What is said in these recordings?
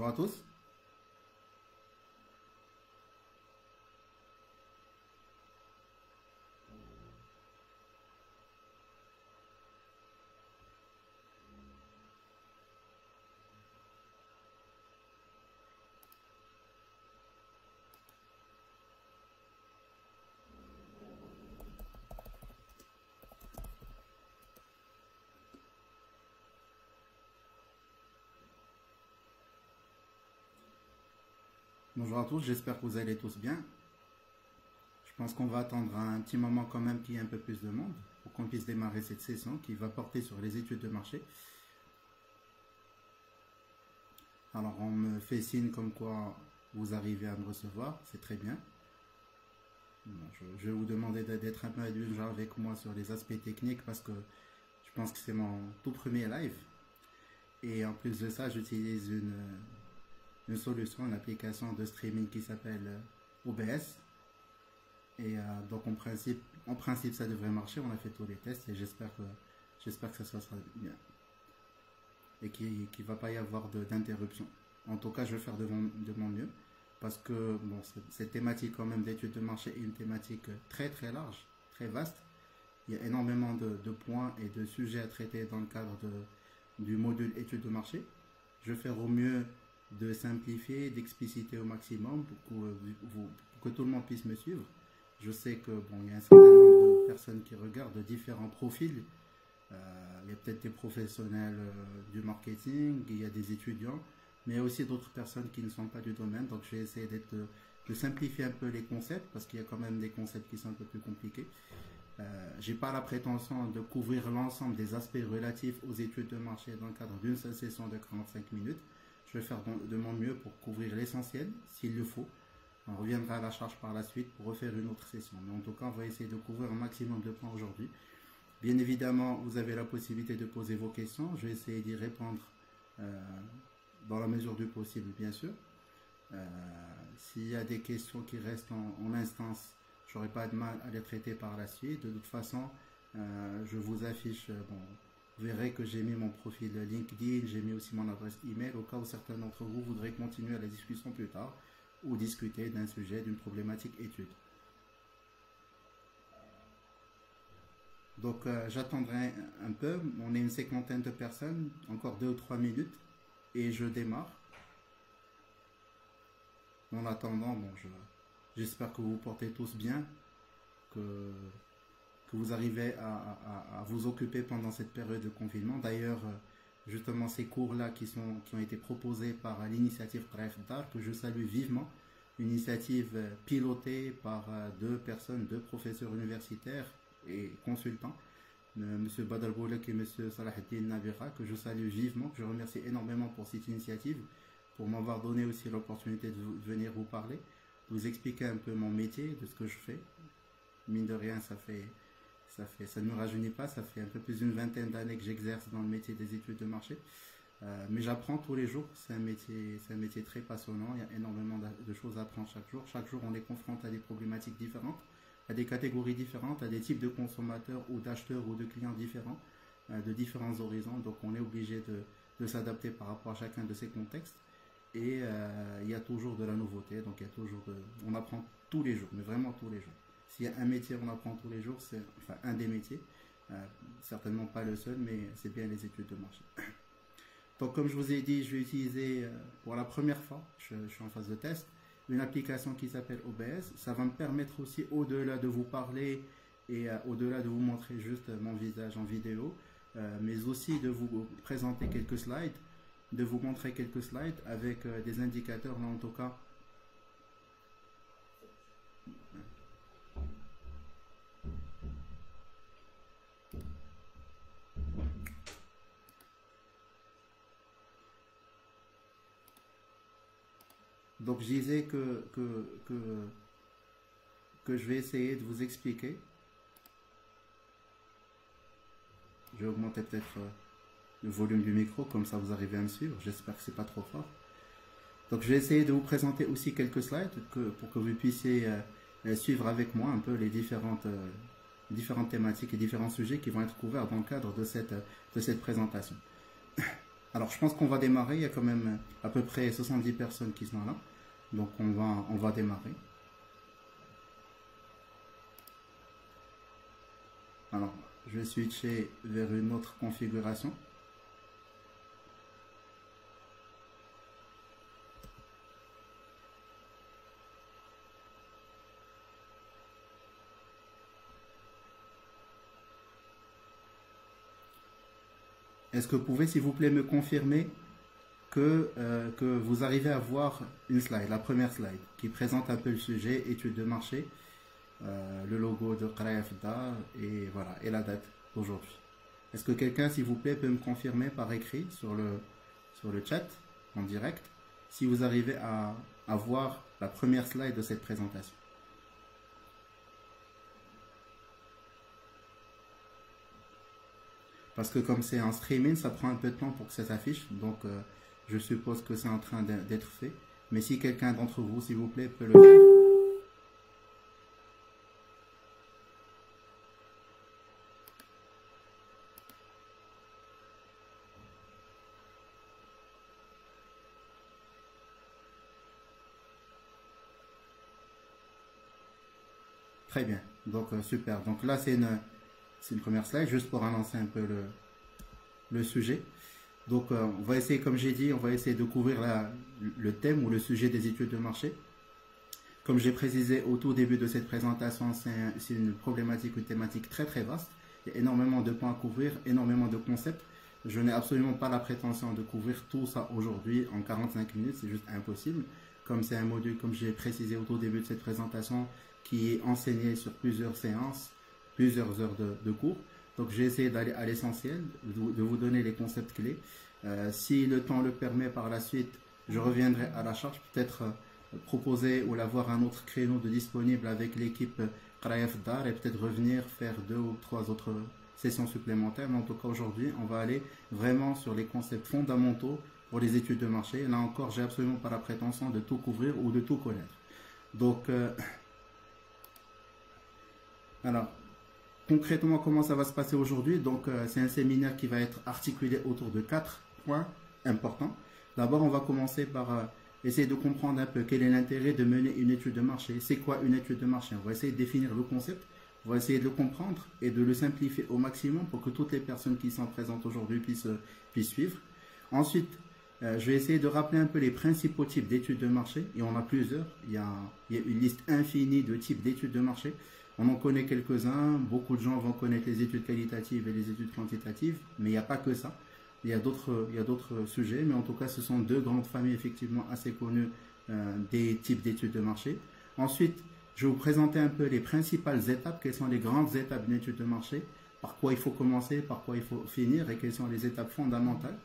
Bonjour à tous. Bonjour à tous, j'espère que vous allez tous bien. Je pense qu'on va attendre un petit moment quand même qu'il y ait un peu plus de monde pour qu'on puisse démarrer cette session qui va porter sur les études de marché. Alors on me fait signe comme quoi vous arrivez à me recevoir, c'est très bien. Bon, je vais vous demander d'être un peu indulgent avec moi sur les aspects techniques parce que je pense que c'est mon tout premier live. Et en plus de ça, j'utilise une solution, une application de streaming qui s'appelle OBS. Et donc en principe ça devrait marcher. On a fait tous les tests et j'espère que ça se passera bien et qu'il ne va pas y avoir d'interruption. En tout cas, je vais faire de mon mieux parce que bon, cette thématique quand même d'études de marché est une thématique très très large, très vaste. Il y a énormément de points et de sujets à traiter dans le cadre du module études de marché. Je vais faire au mieux de simplifier, d'expliciter au maximum pour que tout le monde puisse me suivre. Je sais que bon, il y a un certain nombre de personnes qui regardent de différents profils. Il y a peut-être des professionnels du marketing, il y a des étudiants, mais il y a aussi d'autres personnes qui ne sont pas du domaine. Donc je vais essayer de simplifier un peu les concepts parce qu'il y a quand même des concepts qui sont un peu plus compliqués. J'ai pas la prétention de couvrir l'ensemble des aspects relatifs aux études de marché dans le cadre d'une seule session de 45 minutes. Je vais faire de mon mieux pour couvrir l'essentiel, s'il le faut. On reviendra à la charge par la suite pour refaire une autre session. Mais en tout cas, on va essayer de couvrir un maximum de points aujourd'hui. Bien évidemment, vous avez la possibilité de poser vos questions. Je vais essayer d'y répondre dans la mesure du possible, bien sûr. S'il y a des questions qui restent en instance, je n'aurai pas de mal à les traiter par la suite. De toute façon, je vous affiche, vous verrez que j'ai mis mon profil LinkedIn, j'ai mis aussi mon adresse email au cas où certains d'entre vous voudraient continuer la discussion plus tard ou discuter d'un sujet, d'une problématique étude. Donc j'attendrai un peu, on est une cinquantaine de personnes, encore 2 ou 3 minutes et je démarre. En attendant, bon, j'espère que vous vous portez tous bien, que vous arrivez à vous occuper pendant cette période de confinement. D'ailleurs, justement, ces cours-là qui ont été proposés par l'initiative Bref Dar, que je salue vivement, une initiative pilotée par deux professeurs universitaires et consultants, M. Badal Boulek et M. Salahuddin Nabira, que je salue vivement, que je remercie énormément pour cette initiative, pour m'avoir donné aussi l'opportunité de venir vous parler, de vous expliquer un peu mon métier, de ce que je fais. Mine de rien, ça ne me rajeunit pas, ça fait un peu plus d'une vingtaine d'années que j'exerce dans le métier des études de marché. Mais j'apprends tous les jours, c'est un métier très passionnant, il y a énormément de choses à apprendre chaque jour. Chaque jour, on est confronté à des problématiques différentes, à des catégories différentes, à des types de consommateurs ou d'acheteurs ou de clients différents, de différents horizons. Donc on est obligé de s'adapter par rapport à chacun de ces contextes. Et il y a toujours de la nouveauté, donc il y a toujours on apprend tous les jours, mais vraiment tous les jours. S'il y a un métier qu'on apprend tous les jours, c'est enfin un des métiers, certainement pas le seul, mais c'est bien les études de marché. Donc comme je vous ai dit, je vais utiliser pour la première fois, je suis en phase de test, une application qui s'appelle OBS. Ça va me permettre aussi, au-delà de vous parler et au-delà de vous montrer juste mon visage en vidéo, mais aussi de vous présenter quelques slides, de vous montrer quelques slides avec des indicateurs, là en tout cas. Donc je disais que je vais essayer de vous expliquer. Je vais augmenter peut-être le volume du micro, comme ça vous arrivez à me suivre. J'espère que c'est pas trop fort. Donc je vais essayer de vous présenter aussi quelques slides pour que vous puissiez suivre avec moi un peu les différentes thématiques et différents sujets qui vont être couverts dans le cadre de cette présentation. Alors, je pense qu'on va démarrer. Il y a quand même à peu près 70 personnes qui sont là. Donc, on va démarrer. Alors, je vais switcher vers une autre configuration. Est-ce que vous pouvez, s'il vous plaît, me confirmer que vous arrivez à voir une slide, la première slide, qui présente un peu le sujet, étude de marché, le logo de Qraya Fda et voilà, et la date d'aujourd'hui. Est-ce que quelqu'un, s'il vous plaît, peut me confirmer par écrit sur le chat, en direct, si vous arrivez à voir la première slide de cette présentation? Parce que comme c'est en streaming, ça prend un peu de temps pour que ça s'affiche. Donc, je suppose que c'est en train d'être fait. Mais si quelqu'un d'entre vous, s'il vous plaît, peut le faire. Très bien. Donc, super. Donc là, c'est une première slide, juste pour annoncer un peu le sujet. Donc, on va essayer, comme j'ai dit, on va essayer de couvrir le thème ou le sujet des études de marché. Comme j'ai précisé au tout début de cette présentation, c'est une problématique, une thématique très très vaste. Il y a énormément de points à couvrir, énormément de concepts. Je n'ai absolument pas la prétention de couvrir tout ça aujourd'hui en 45 minutes, c'est juste impossible. Comme c'est un module, comme j'ai précisé au tout début de cette présentation, qui est enseigné sur plusieurs séances, plusieurs heures de cours. Donc j'ai essayé d'aller à l'essentiel, de vous donner les concepts clés. Si le temps le permet par la suite, je reviendrai à la charge, peut-être proposer ou avoir un autre créneau de disponible avec l'équipe Qraya Fda et peut-être revenir faire 2 ou 3 autres sessions supplémentaires. Mais en tout cas aujourd'hui, on va aller vraiment sur les concepts fondamentaux pour les études de marché. Là encore, j'ai absolument pas la prétention de tout couvrir ou de tout connaître. Donc, alors, concrètement, comment ça va se passer aujourd'hui? Donc, c'est un séminaire qui va être articulé autour de 4 points importants. D'abord, on va commencer par essayer de comprendre un peu quel est l'intérêt de mener une étude de marché. C'est quoi une étude de marché? On va essayer de définir le concept, on va essayer de le comprendre et de le simplifier au maximum pour que toutes les personnes qui sont présentes aujourd'hui puissent suivre. Ensuite, je vais essayer de rappeler un peu les principaux types d'études de marché. Et on a plusieurs. Il y a une liste infinie de types d'études de marché. On en connaît quelques-uns. Beaucoup de gens vont connaître les études qualitatives et les études quantitatives. Mais il n'y a pas que ça. Il y a d'autres sujets. Mais en tout cas, ce sont deux grandes familles effectivement assez connues des types d'études de marché. Ensuite, je vais vous présenter un peu les principales étapes. Quelles sont les grandes étapes d'une étude de marché? Par quoi il faut commencer, par quoi il faut finir et quelles sont les étapes fondamentales.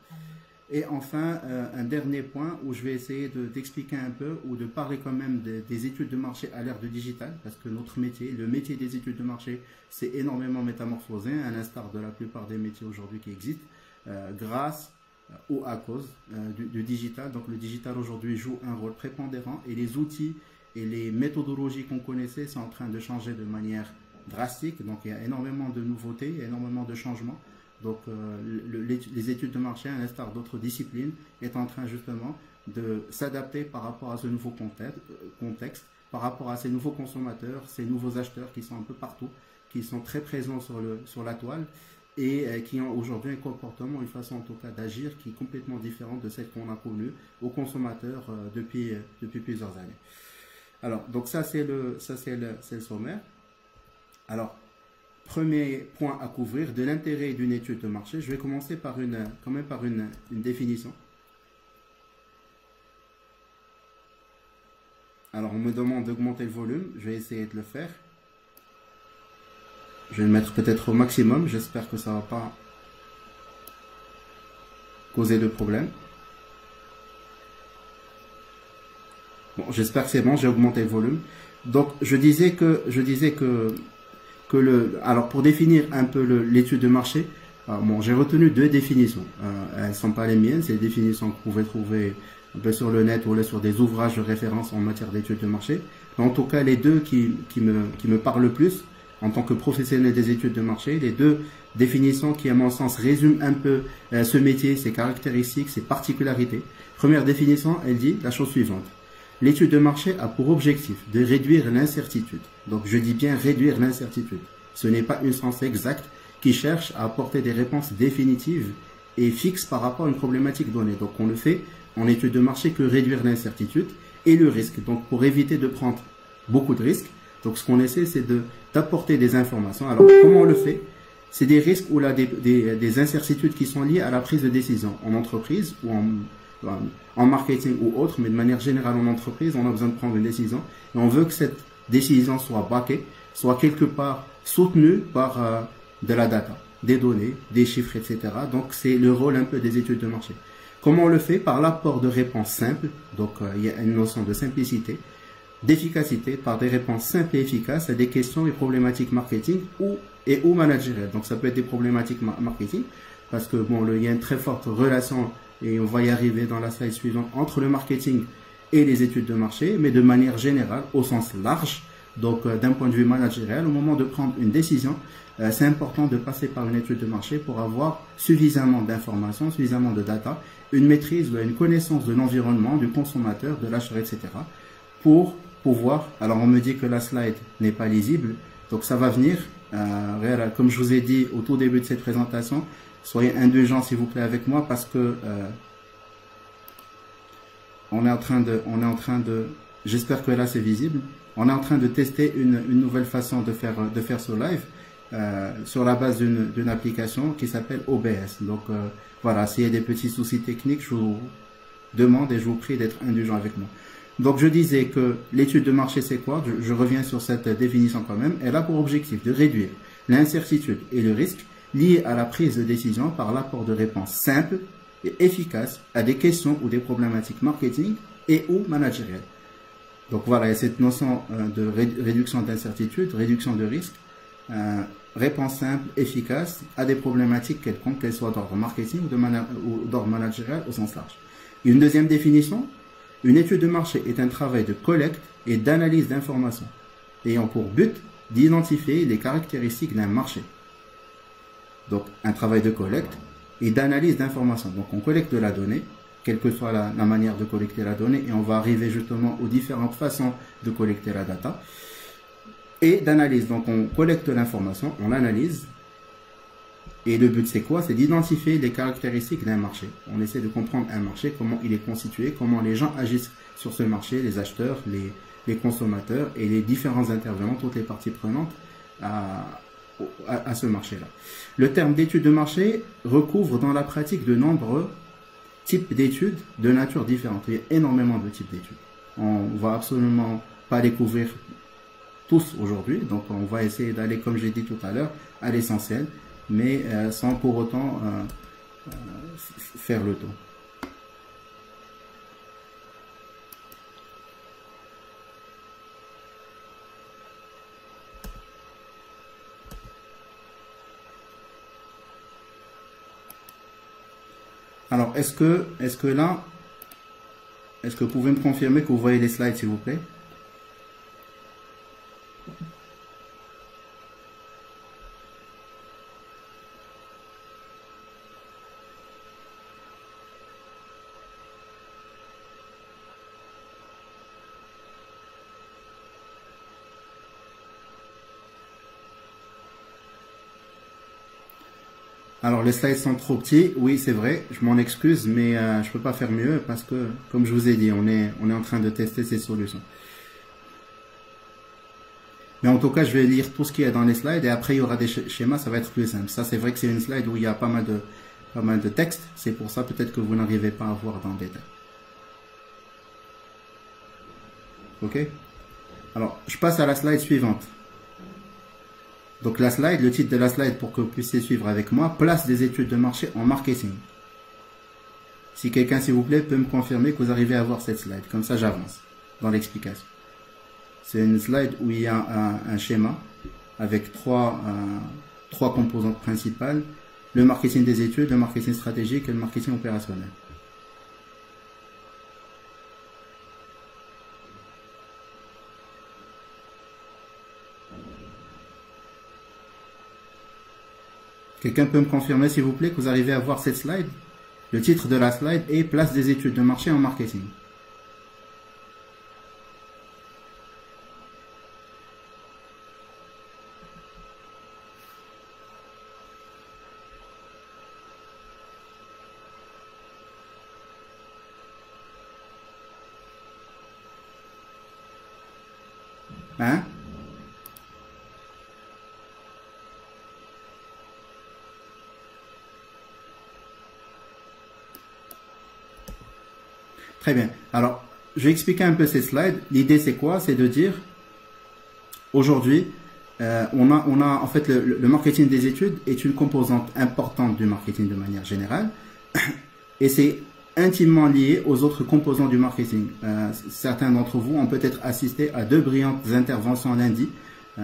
Et enfin, un dernier point où je vais essayer d'expliquer un peu ou de parler quand même des études de marché à l'ère du digital, parce que notre métier, le métier des études de marché, s'est énormément métamorphosé, à l'instar de la plupart des métiers aujourd'hui qui existent, grâce ou à cause du digital. Donc le digital aujourd'hui joue un rôle prépondérant et les outils et les méthodologies qu'on connaissait sont en train de changer de manière drastique. Donc il y a énormément de nouveautés, il y a énormément de changements. Donc les études de marché, à l'instar d'autres disciplines, est en train justement de s'adapter par rapport à ce nouveau contexte, par rapport à ces nouveaux consommateurs, ces nouveaux acheteurs qui sont un peu partout, qui sont très présents sur la toile et qui ont aujourd'hui un comportement, une façon en tout cas d'agir qui est complètement différente de celle qu'on a connue aux consommateurs depuis plusieurs années. Alors, donc ça c'est le sommaire. Alors, premier point à couvrir de l'intérêt d'une étude de marché. Je vais commencer par une définition. Alors, on me demande d'augmenter le volume. Je vais essayer de le faire. Je vais le mettre peut-être au maximum. J'espère que ça ne va pas causer de problème. Bon, j'espère que c'est bon. J'ai augmenté le volume. Donc, je disais que alors pour définir un peu l'étude de marché, bon, j'ai retenu deux définitions. Elles ne sont pas les miennes, c'est des définitions que vous pouvez trouver un peu sur le net ou là sur des ouvrages de référence en matière d'études de marché. Mais en tout cas, les deux qui me parlent le plus, en tant que professionnel des études de marché, les deux définitions qui, à mon sens, résument un peu ce métier, ses caractéristiques, ses particularités. Première définition, elle dit la chose suivante. L'étude de marché a pour objectif de réduire l'incertitude. Donc, je dis bien réduire l'incertitude. Ce n'est pas une science exacte qui cherche à apporter des réponses définitives et fixes par rapport à une problématique donnée. Donc, on ne fait en étude de marché que réduire l'incertitude et le risque. Donc, pour éviter de prendre beaucoup de risques, donc ce qu'on essaie, c'est d'apporter des informations. Alors, comment on le fait? C'est des risques ou là, des incertitudes qui sont liées à la prise de décision en entreprise ou en marketing ou autre, mais de manière générale en entreprise, on a besoin de prendre une décision et on veut que cette décision soit backée, soit quelque part soutenue par de la data, des données, des chiffres, etc. Donc, c'est le rôle un peu des études de marché. Comment on le fait? Par l'apport de réponses simples, donc il y a une notion de simplicité, d'efficacité, par des réponses simples et efficaces à des questions et problématiques marketing ou managériales. Donc ça peut être des problématiques marketing, parce que bon, il y a une très forte relation, et on va y arriver dans la slide suivante, entre le marketing et les études de marché, mais de manière générale, au sens large. Donc d'un point de vue managérial, au moment de prendre une décision, c'est important de passer par une étude de marché pour avoir suffisamment d'informations, suffisamment de data, une maîtrise, une connaissance de l'environnement, du consommateur, de l'acheteur, etc. pour pouvoir, alors on me dit que la slide n'est pas lisible, donc ça va venir, comme je vous ai dit au tout début de cette présentation, soyez indulgents s'il vous plaît avec moi parce que on est en train de, j'espère que là c'est visible, on est en train de tester une nouvelle façon de faire ce live sur la base d'une application qui s'appelle OBS. Donc voilà, s'il y a des petits soucis techniques, je vous demande et je vous prie d'être indulgents avec moi. Donc je disais que l'étude de marché c'est quoi? Je reviens sur cette définition quand même. Elle a pour objectif de réduire l'incertitude et le risque liés à la prise de décision par l'apport de réponses simples et efficaces à des questions ou des problématiques marketing et ou managériales. Donc voilà, il y a cette notion de réduction d'incertitude, réduction de risque, réponse simple, efficace à des problématiques quelconques, qu'elles soient d'ordre marketing ou d'ordre managérial au sens large. Une deuxième définition, une étude de marché est un travail de collecte et d'analyse d'informations, ayant pour but d'identifier les caractéristiques d'un marché. Donc, un travail de collecte et d'analyse d'informations. Donc, on collecte de la donnée, quelle que soit la manière de collecter la donnée, et on va arriver justement aux différentes façons de collecter la data. Et d'analyse. Donc, on collecte l'information, on l'analyse. Et le but, c'est quoi? C'est d'identifier les caractéristiques d'un marché. On essaie de comprendre un marché, comment il est constitué, comment les gens agissent sur ce marché, les acheteurs, les consommateurs et les différents intervenants, toutes les parties prenantes à ce marché-là. Le terme d'étude de marché recouvre dans la pratique de nombreux types d'études de nature différente. Il y a énormément de types d'études. On ne va absolument pas les couvrir tous aujourd'hui, donc on va essayer d'aller, comme j'ai dit tout à l'heure, à l'essentiel, mais sans pour autant faire le tour. Alors, est-ce que vous pouvez me confirmer que vous voyez les slides, s'il vous plaît? Alors, les slides sont trop petits. Oui, c'est vrai. Je m'en excuse, mais je peux pas faire mieux parce que, comme je vous ai dit, on est en train de tester ces solutions. Mais en tout cas, je vais lire tout ce qu'il y a dans les slides et après, il y aura des schémas. Ça va être plus simple. Ça, c'est vrai que c'est une slide où il y a pas mal de texte. C'est pour ça, peut-être que vous n'arrivez pas à voir dans le détail. OK? Alors, je passe à la slide suivante. Donc la slide, le titre de la slide pour que vous puissiez suivre avec moi, place des études de marché en marketing. Si quelqu'un, s'il vous plaît, peut me confirmer que vous arrivez à voir cette slide. Comme ça, j'avance dans l'explication. C'est une slide où il y a un schéma avec trois composantes principales. Le marketing des études, le marketing stratégique et le marketing opérationnel. Quelqu'un peut me confirmer, s'il vous plaît, que vous arrivez à voir cette slide? Le titre de la slide est Place des études de marché en marketing. Hein? Très bien. Alors, je vais expliquer un peu ces slides. L'idée, c'est quoi? C'est de dire, aujourd'hui, en fait, le marketing des études est une composante importante du marketing de manière générale. Et c'est intimement lié aux autres composants du marketing. Certains d'entre vous ont peut-être assisté à 2 brillantes interventions lundi,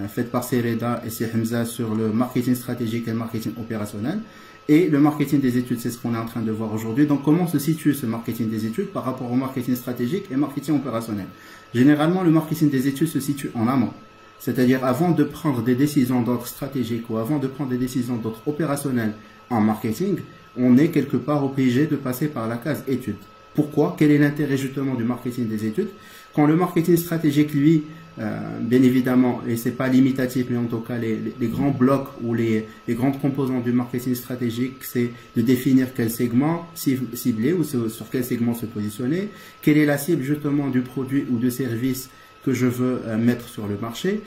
faites par Sereda et Hamza sur le marketing stratégique et le marketing opérationnel. Et le marketing des études, c'est ce qu'on est en train de voir aujourd'hui. Donc, comment se situe ce marketing des études par rapport au marketing stratégique et marketing opérationnel? Généralement, le marketing des études se situe en amont. C'est-à-dire, avant de prendre des décisions d'ordre stratégique ou avant de prendre des décisions d'ordre opérationnel en marketing, on est quelque part obligé de passer par la case études. Pourquoi? Quel est l'intérêt justement du marketing des études? Quand le marketing stratégique, lui, bien évidemment, et c'est pas limitatif, mais en tout cas les grands blocs ou les grandes composantes du marketing stratégique, c'est de définir quel segment cibler ou sur quel segment se positionner, quelle est la cible justement du produit ou du service que je veux mettre sur le marché,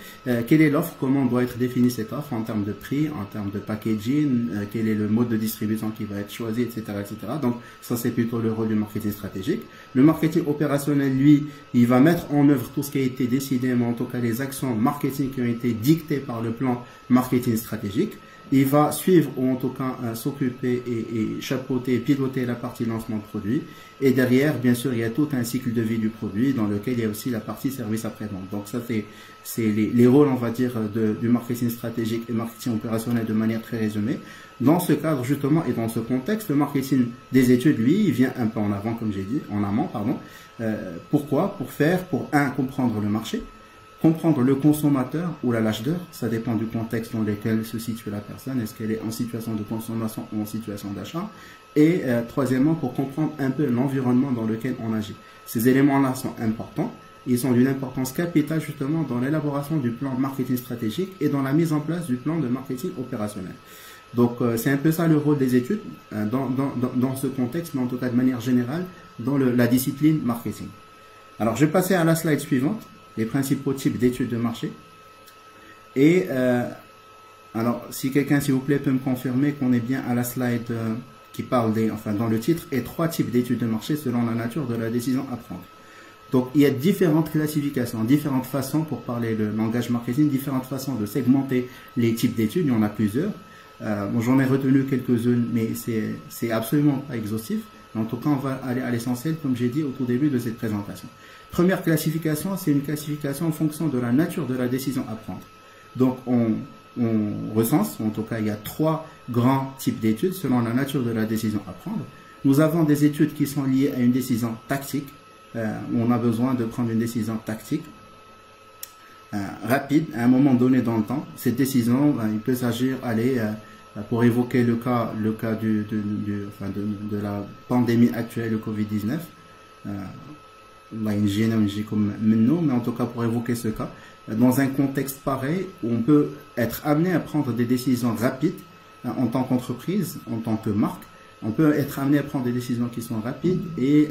quelle est l'offre, comment doit être définie cette offre en termes de prix, en termes de packaging, quel est le mode de distribution qui va être choisi, etc., etc. Donc ça, c'est plutôt le rôle du marketing stratégique. Le marketing opérationnel, lui, il va mettre en œuvre tout ce qui a été décidé, mais en tout cas les actions marketing qui ont été dictées par le plan marketing stratégique. Il va suivre ou en tout cas s'occuper et chapeauter et piloter la partie lancement de produit. Et derrière, bien sûr, il y a tout un cycle de vie du produit dans lequel il y a aussi la partie service après-vente. Donc ça, c'est les rôles, on va dire, du marketing stratégique et marketing opérationnel de manière très résumée. Dans ce cadre, justement, et dans ce contexte, le marketing des études, lui, il vient un peu en avant, comme j'ai dit, en amont, pardon. Pourquoi? Pour comprendre le marché, comprendre le consommateur ou la lâche d'heure, ça dépend du contexte dans lequel se situe la personne, est-ce qu'elle est en situation de consommation ou en situation d'achat, et troisièmement, pour comprendre un peu l'environnement dans lequel on agit. Ces éléments-là sont importants, ils sont d'une importance capitale justement dans l'élaboration du plan marketing stratégique et dans la mise en place du plan de marketing opérationnel. Donc c'est un peu ça le rôle des études dans ce contexte, mais en tout cas de manière générale, dans la discipline marketing. Alors je vais passer à la slide suivante. Les principaux types d'études de marché. Et alors, si quelqu'un, s'il vous plaît, peut me confirmer qu'on est bien à la slide qui parle dans le titre, et 3 types d'études de marché selon la nature de la décision à prendre. Donc, il y a différentes classifications, différentes façons pour parler le langage marketing, différentes façons de segmenter les types d'études. Il y en a plusieurs. Bon, j'en ai retenu quelques-unes, mais c'est absolument pas exhaustif. En tout cas, on va aller à l'essentiel, comme j'ai dit au tout début de cette présentation. Première classification, c'est une classification en fonction de la nature de la décision à prendre. Donc, on recense, en tout cas, il y a 3 grands types d'études selon la nature de la décision à prendre. Nous avons des études qui sont liées à une décision tactique. On a besoin de prendre une décision tactique rapide, à un moment donné dans le temps. Cette décision, il peut s'agir, pour évoquer le cas de la pandémie actuelle, le Covid-19, mais en tout cas pour évoquer ce cas, dans un contexte pareil où on peut être amené à prendre des décisions rapides en tant qu'entreprise, en tant que marque, on peut être amené à prendre des décisions qui sont rapides et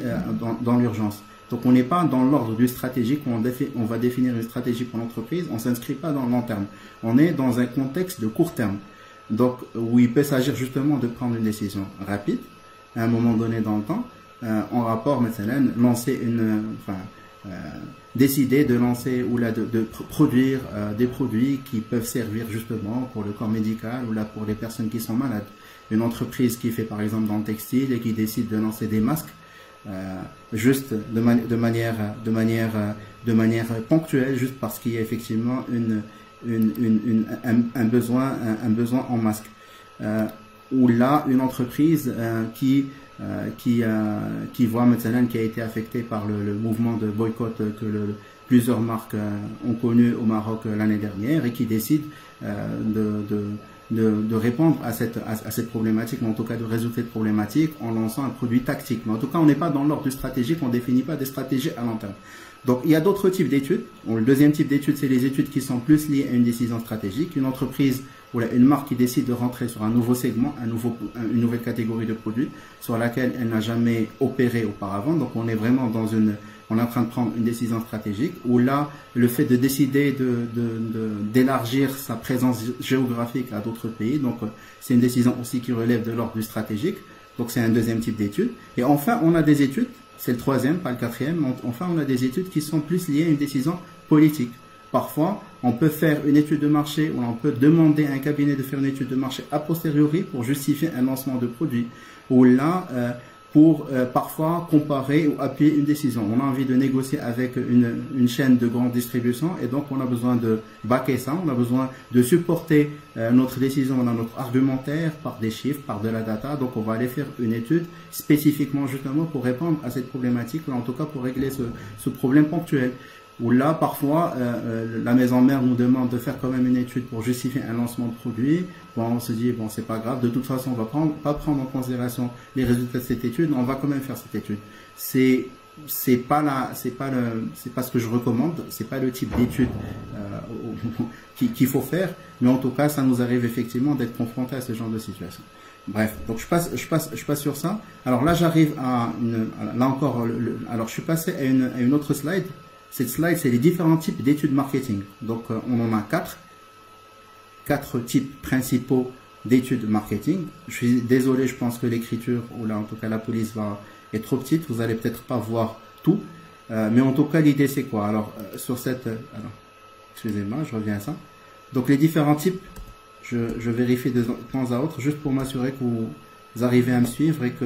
dans l'urgence. Donc on n'est pas dans l'ordre du stratégique où on va définir une stratégie pour l'entreprise, on ne s'inscrit pas dans le long terme. On est dans un contexte de court terme. Donc où il peut s'agir justement de prendre une décision rapide à un moment donné dans le temps, en rapport maintenant décider de lancer ou de produire des produits qui peuvent servir justement pour le corps médical ou là pour les personnes qui sont malades. Une entreprise qui fait par exemple dans le textile et qui décide de lancer des masques juste de manière ponctuelle, juste parce qu'il y a effectivement un besoin en masque. Ou là une entreprise qui voit maintenant qui a été affectée par le mouvement de boycott que plusieurs marques ont connu au Maroc l'année dernière et qui décide de répondre à cette problématique, mais en tout cas de résoudre cette problématique en lançant un produit tactique. Mais en tout cas, on n'est pas dans l'ordre du stratégique, on ne définit pas des stratégies à long terme. Donc, il y a d'autres types d'études. Le deuxième type d'études, c'est les études qui sont plus liées à une décision stratégique. Une entreprise ou une marque qui décide de rentrer sur un nouveau segment, une nouvelle catégorie de produits sur laquelle elle n'a jamais opéré auparavant. Donc, on est vraiment on est en train de prendre une décision stratégique où là, le fait de décider d'élargir sa présence géographique à d'autres pays, donc c'est une décision aussi qui relève de l'ordre du stratégique. Donc, c'est un deuxième type d'études. Et enfin, on a des études. C'est le troisième, pas le quatrième. Enfin, on a des études qui sont plus liées à une décision politique. Parfois, on peut faire une étude de marché ou on peut demander à un cabinet de faire une étude de marché a posteriori pour justifier un lancement de produit. Ou là, pour parfois comparer ou appuyer une décision. On a envie de négocier avec une chaîne de grande distribution et donc on a besoin de backer ça, on a besoin de supporter notre décision, on a notre argumentaire par des chiffres, par de la data. Donc on va aller faire une étude spécifiquement justement pour répondre à cette problématique, ou en tout cas pour régler ce problème ponctuel. Où là, parfois, la maison mère nous demande de faire quand même une étude pour justifier un lancement de produit. Bon, on se dit, bon, c'est pas grave, de toute façon, on va pas prendre en considération les résultats de cette étude, mais on va quand même faire cette étude. C'est pas ce que je recommande, c'est pas le type d'étude qu'il faut faire, mais en tout cas, ça nous arrive effectivement d'être confronté à ce genre de situation. Bref, donc je passe sur ça. Alors là, j'arrive alors je suis passé à une autre slide. Cette slide, c'est les différents types d'études marketing. Donc, on en a quatre types principaux d'études marketing. Je suis désolé, je pense que l'écriture, ou là, en tout cas, la police est trop petite. Vous allez peut-être pas voir tout. Mais en tout cas, l'idée, c'est quoi? Alors, excusez-moi, je reviens à ça. Donc, les différents types, je vérifie de temps à autre, juste pour m'assurer que vous arrivez à me suivre et que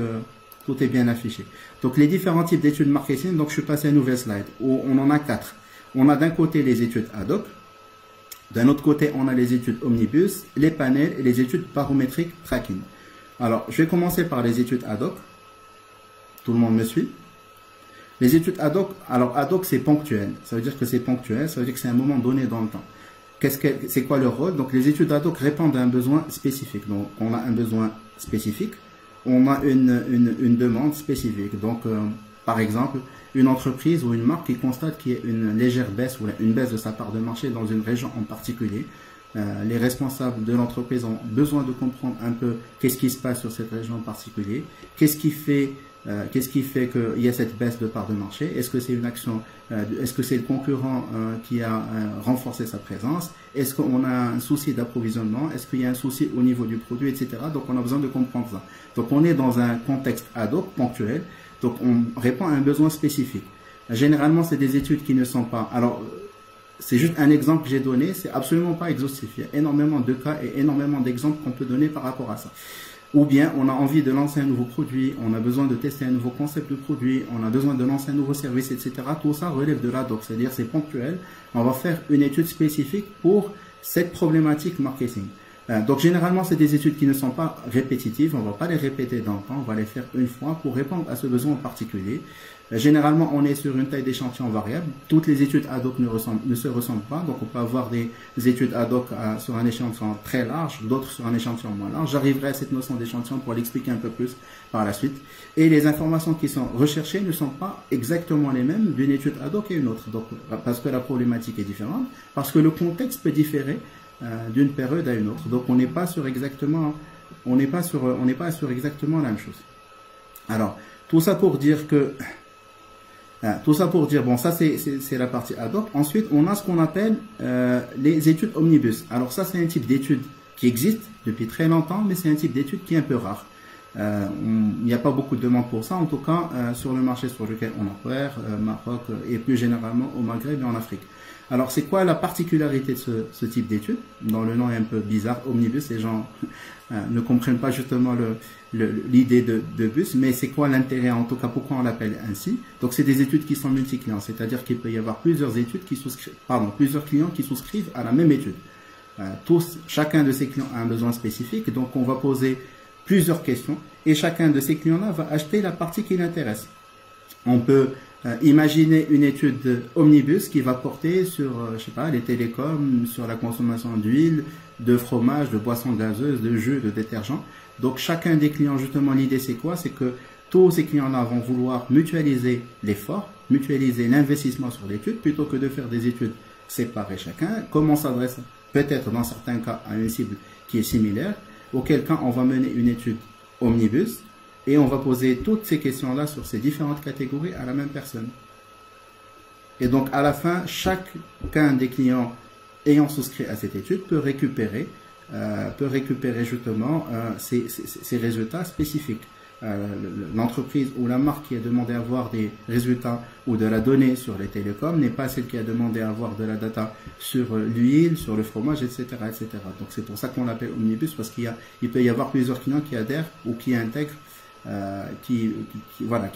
tout est bien affiché. Donc, les différents types d'études marketing, donc je suis passé à une nouvelle slide où on en a 4. On a d'un côté les études ad hoc, d'un autre côté, on a les études omnibus, les panels et les études paramétriques tracking. Alors, je vais commencer par les études ad hoc. Tout le monde me suit? Les études ad hoc, alors ad hoc, c'est ponctuel. Ça veut dire que c'est ponctuel, ça veut dire que c'est un moment donné dans le temps. C'est quoi leur rôle? Donc, les études ad hoc répondent à un besoin spécifique. Donc, on a un besoin spécifique. On a une demande spécifique. Donc, par exemple, une entreprise ou une marque qui constate qu'il y a une légère baisse ou une baisse de sa part de marché dans une région en particulier. Les responsables de l'entreprise ont besoin de comprendre un peu qu'est-ce qui se passe sur cette région en particulier. Qu'est-ce qui fait qu'il y a cette baisse de part de marché? Est-ce que c'est une action, est-ce que c'est le concurrent qui a renforcé sa présence? Est-ce qu'on a un souci d'approvisionnement? Est-ce qu'il y a un souci au niveau du produit, etc. Donc, on a besoin de comprendre ça. Donc, on est dans un contexte ad hoc, ponctuel. Donc, on répond à un besoin spécifique. Généralement, c'est des études qui ne sont pas... Alors, c'est juste un exemple que j'ai donné. C'est absolument pas exhaustif. Il y a énormément de cas et énormément d'exemples qu'on peut donner par rapport à ça. Ou bien, on a envie de lancer un nouveau produit, on a besoin de tester un nouveau concept de produit, on a besoin de lancer un nouveau service, etc. Tout ça relève de l'ad hoc, c'est-à-dire c'est ponctuel. On va faire une étude spécifique pour cette problématique marketing. Donc, généralement, c'est des études qui ne sont pas répétitives. On ne va pas les répéter dans le temps. On va les faire une fois pour répondre à ce besoin en particulier. Généralement, on est sur une taille d'échantillon variable. Toutes les études ad hoc ne se ressemblent pas. Donc, on peut avoir des études ad hoc sur un échantillon très large, d'autres sur un échantillon moins large. J'arriverai à cette notion d'échantillon pour l'expliquer un peu plus par la suite. Et les informations qui sont recherchées ne sont pas exactement les mêmes d'une étude ad hoc et une autre. Donc, parce que la problématique est différente, parce que le contexte peut différer d'une période à une autre. Donc, on n'est pas sur exactement la même chose. Alors, tout ça pour dire, bon, ça c'est la partie ad hoc. Ensuite, on a ce qu'on appelle les études omnibus. Alors ça, c'est un type d'étude qui existe depuis très longtemps, mais c'est un type d'étude qui est un peu rare. Il n'y a pas beaucoup de demandes pour ça, en tout cas sur le marché sur lequel on opère, Maroc et plus généralement au Maghreb et en Afrique. Alors, c'est quoi la particularité de ce type d'étude? Dans le nom est un peu bizarre, omnibus, les gens ne comprennent pas justement l'idée de bus, mais c'est quoi l'intérêt, en tout cas, pourquoi on l'appelle ainsi? Donc, c'est des études qui sont multi-clients, c'est-à-dire qu'il peut y avoir plusieurs clients qui souscrivent à la même étude. Chacun de ces clients a un besoin spécifique, donc on va poser plusieurs questions, et chacun de ces clients-là va acheter la partie qui l'intéresse. On peut imaginez une étude omnibus qui va porter sur, je sais pas, les télécoms, sur la consommation d'huile, de fromage, de boissons gazeuses, de jus, de détergents. Donc chacun des clients, justement, l'idée c'est quoi? C'est que tous ces clients-là vont vouloir mutualiser l'effort, mutualiser l'investissement sur l'étude, plutôt que de faire des études séparées chacun. Comment on s'adresse peut-être dans certains cas à une cible qui est similaire, auquel cas on va mener une étude omnibus et on va poser toutes ces questions-là sur ces différentes catégories à la même personne. Et donc à la fin, chacun des clients ayant souscrit à cette étude peut récupérer justement ces résultats spécifiques. L'entreprise ou la marque qui a demandé à avoir des résultats ou de la donnée sur les télécoms n'est pas celle qui a demandé à avoir de la data sur l'huile, sur le fromage, etc., etc. Donc c'est pour ça qu'on l'appelle omnibus, parce qu'il peut y avoir plusieurs clients qui adhèrent ou qui intègrent, qui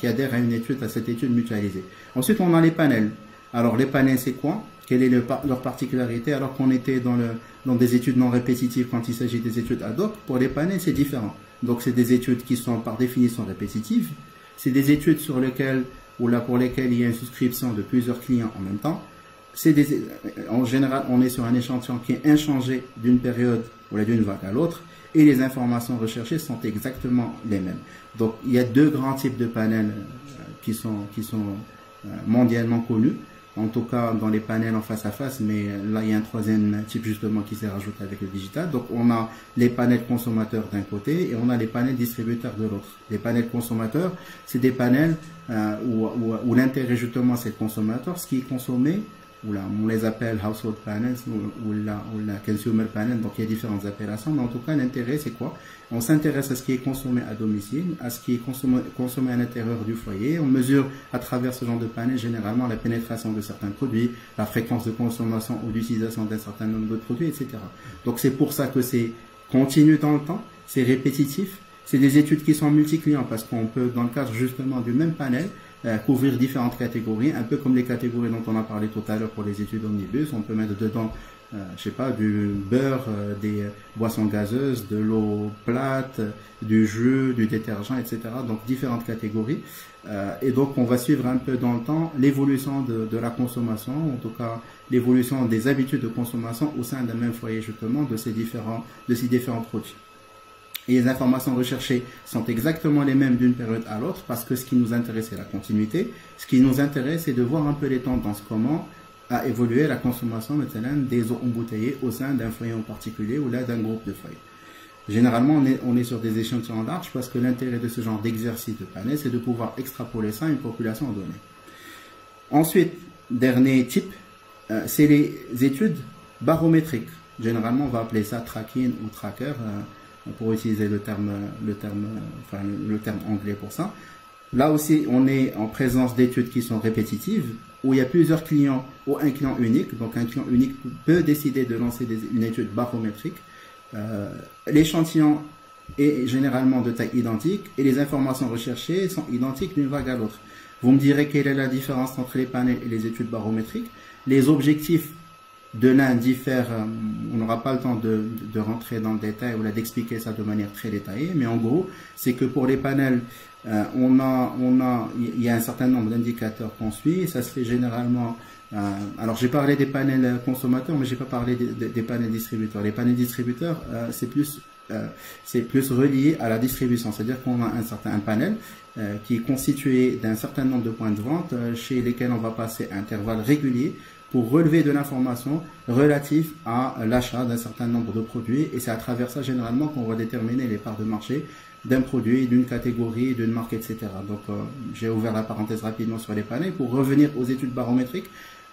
adhèrent à une étude, à cette étude mutualisée. Ensuite, on a les panels. Alors les panels, c'est quoi? Quelle est leur particularité? Alors qu'on était dans des études non répétitives quand il s'agit des études ad hoc, pour les panels, c'est différent. Donc c'est des études qui sont par définition répétitives. C'est des études pour lesquelles il y a une souscription de plusieurs clients en même temps. En général, on est sur un échantillon qui est inchangé d'une période ou d'une vague à l'autre, et les informations recherchées sont exactement les mêmes. Donc il y a deux grands types de panels qui sont mondialement connus. En tout cas dans les panels en face à face, mais là il y a un troisième type justement qui s'est rajouté avec le digital. Donc on a les panels consommateurs d'un côté et on a les panels distributeurs de l'autre. Les panels consommateurs, c'est des panels où l'intérêt justement c'est le consommateur, ce qui est consommé, on les appelle household panels ou la consumer panel, donc il y a différentes appellations, mais en tout cas l'intérêt c'est quoi? On s'intéresse à ce qui est consommé à domicile, à ce qui est consommé à l'intérieur du foyer. On mesure à travers ce genre de panel généralement la pénétration de certains produits, la fréquence de consommation ou d'utilisation d'un certain nombre de produits, etc. Donc c'est pour ça que c'est continu dans le temps, c'est répétitif, c'est des études qui sont multi-clients parce qu'on peut, dans le cadre justement du même panel, couvrir différentes catégories, un peu comme les catégories dont on a parlé tout à l'heure pour les études omnibus. On peut mettre dedans du beurre, des boissons gazeuses, de l'eau plate, du jus, du détergent, etc. Donc différentes catégories. Et donc on va suivre un peu dans le temps l'évolution de la consommation, en tout cas l'évolution des habitudes de consommation au sein d'un même foyer justement de ces différents produits. Et les informations recherchées sont exactement les mêmes d'une période à l'autre parce que ce qui nous intéresse, c'est la continuité. Ce qui nous intéresse, c'est de voir un peu les tendances, comment a évolué la consommation maintenant des eaux embouteillées au sein d'un foyer en particulier ou là d'un groupe de foyers. Généralement, on est sur des échantillons larges parce que l'intérêt de ce genre d'exercice de panel, c'est de pouvoir extrapoler ça à une population donnée. Ensuite, dernier type, c'est les études barométriques. Généralement, on va appeler ça tracking ou tracker, pour utiliser le terme anglais pour ça. Là aussi, on est en présence d'études qui sont répétitives, où il y a plusieurs clients ou un client unique. Donc un client unique peut décider de lancer une étude barométrique. L'échantillon est généralement de taille identique et les informations recherchées sont identiques d'une vague à l'autre. Vous me direz quelle est la différence entre les panels et les études barométriques. Les objectifs de l'un diffère, on n'aura pas le temps de rentrer dans le détail ou d'expliquer ça de manière très détaillée, mais en gros, c'est que pour les panels, il y a un certain nombre d'indicateurs qu'on suit, et ça se fait généralement, alors j'ai parlé des panels consommateurs, mais j'ai pas parlé des panels distributeurs. Les panels distributeurs, c'est plus relié à la distribution, c'est-à-dire qu'on a un panel qui est constitué d'un certain nombre de points de vente chez lesquels on va passer à intervalles réguliers pour relever de l'information relative à l'achat d'un certain nombre de produits, et c'est à travers ça généralement qu'on va déterminer les parts de marché d'un produit, d'une catégorie, d'une marque, etc. Donc j'ai ouvert la parenthèse rapidement sur les panels. Pour revenir aux études barométriques,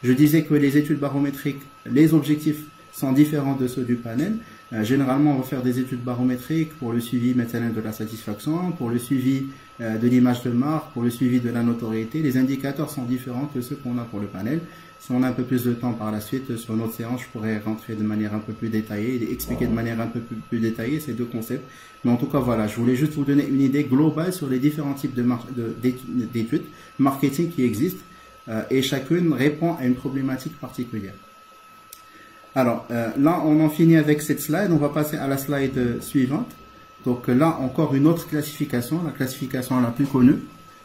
je disais que les études barométriques, les objectifs sont différents de ceux du panel. Généralement, on va faire des études barométriques pour le suivi maintenant de la satisfaction, pour le suivi de l'image de marque, pour le suivi de la notoriété. Les indicateurs sont différents que ceux qu'on a pour le panel. Si on a un peu plus de temps par la suite sur notre séance, je pourrais rentrer de manière un peu plus détaillée et expliquer de manière un peu plus détaillée ces deux concepts. Mais en tout cas, voilà, je voulais juste vous donner une idée globale sur les différents types d'études marketing qui existent et chacune répond à une problématique particulière. Alors, là, on en finit avec cette slide. On va passer à la slide suivante. Donc là, encore une autre classification, la classification la plus connue.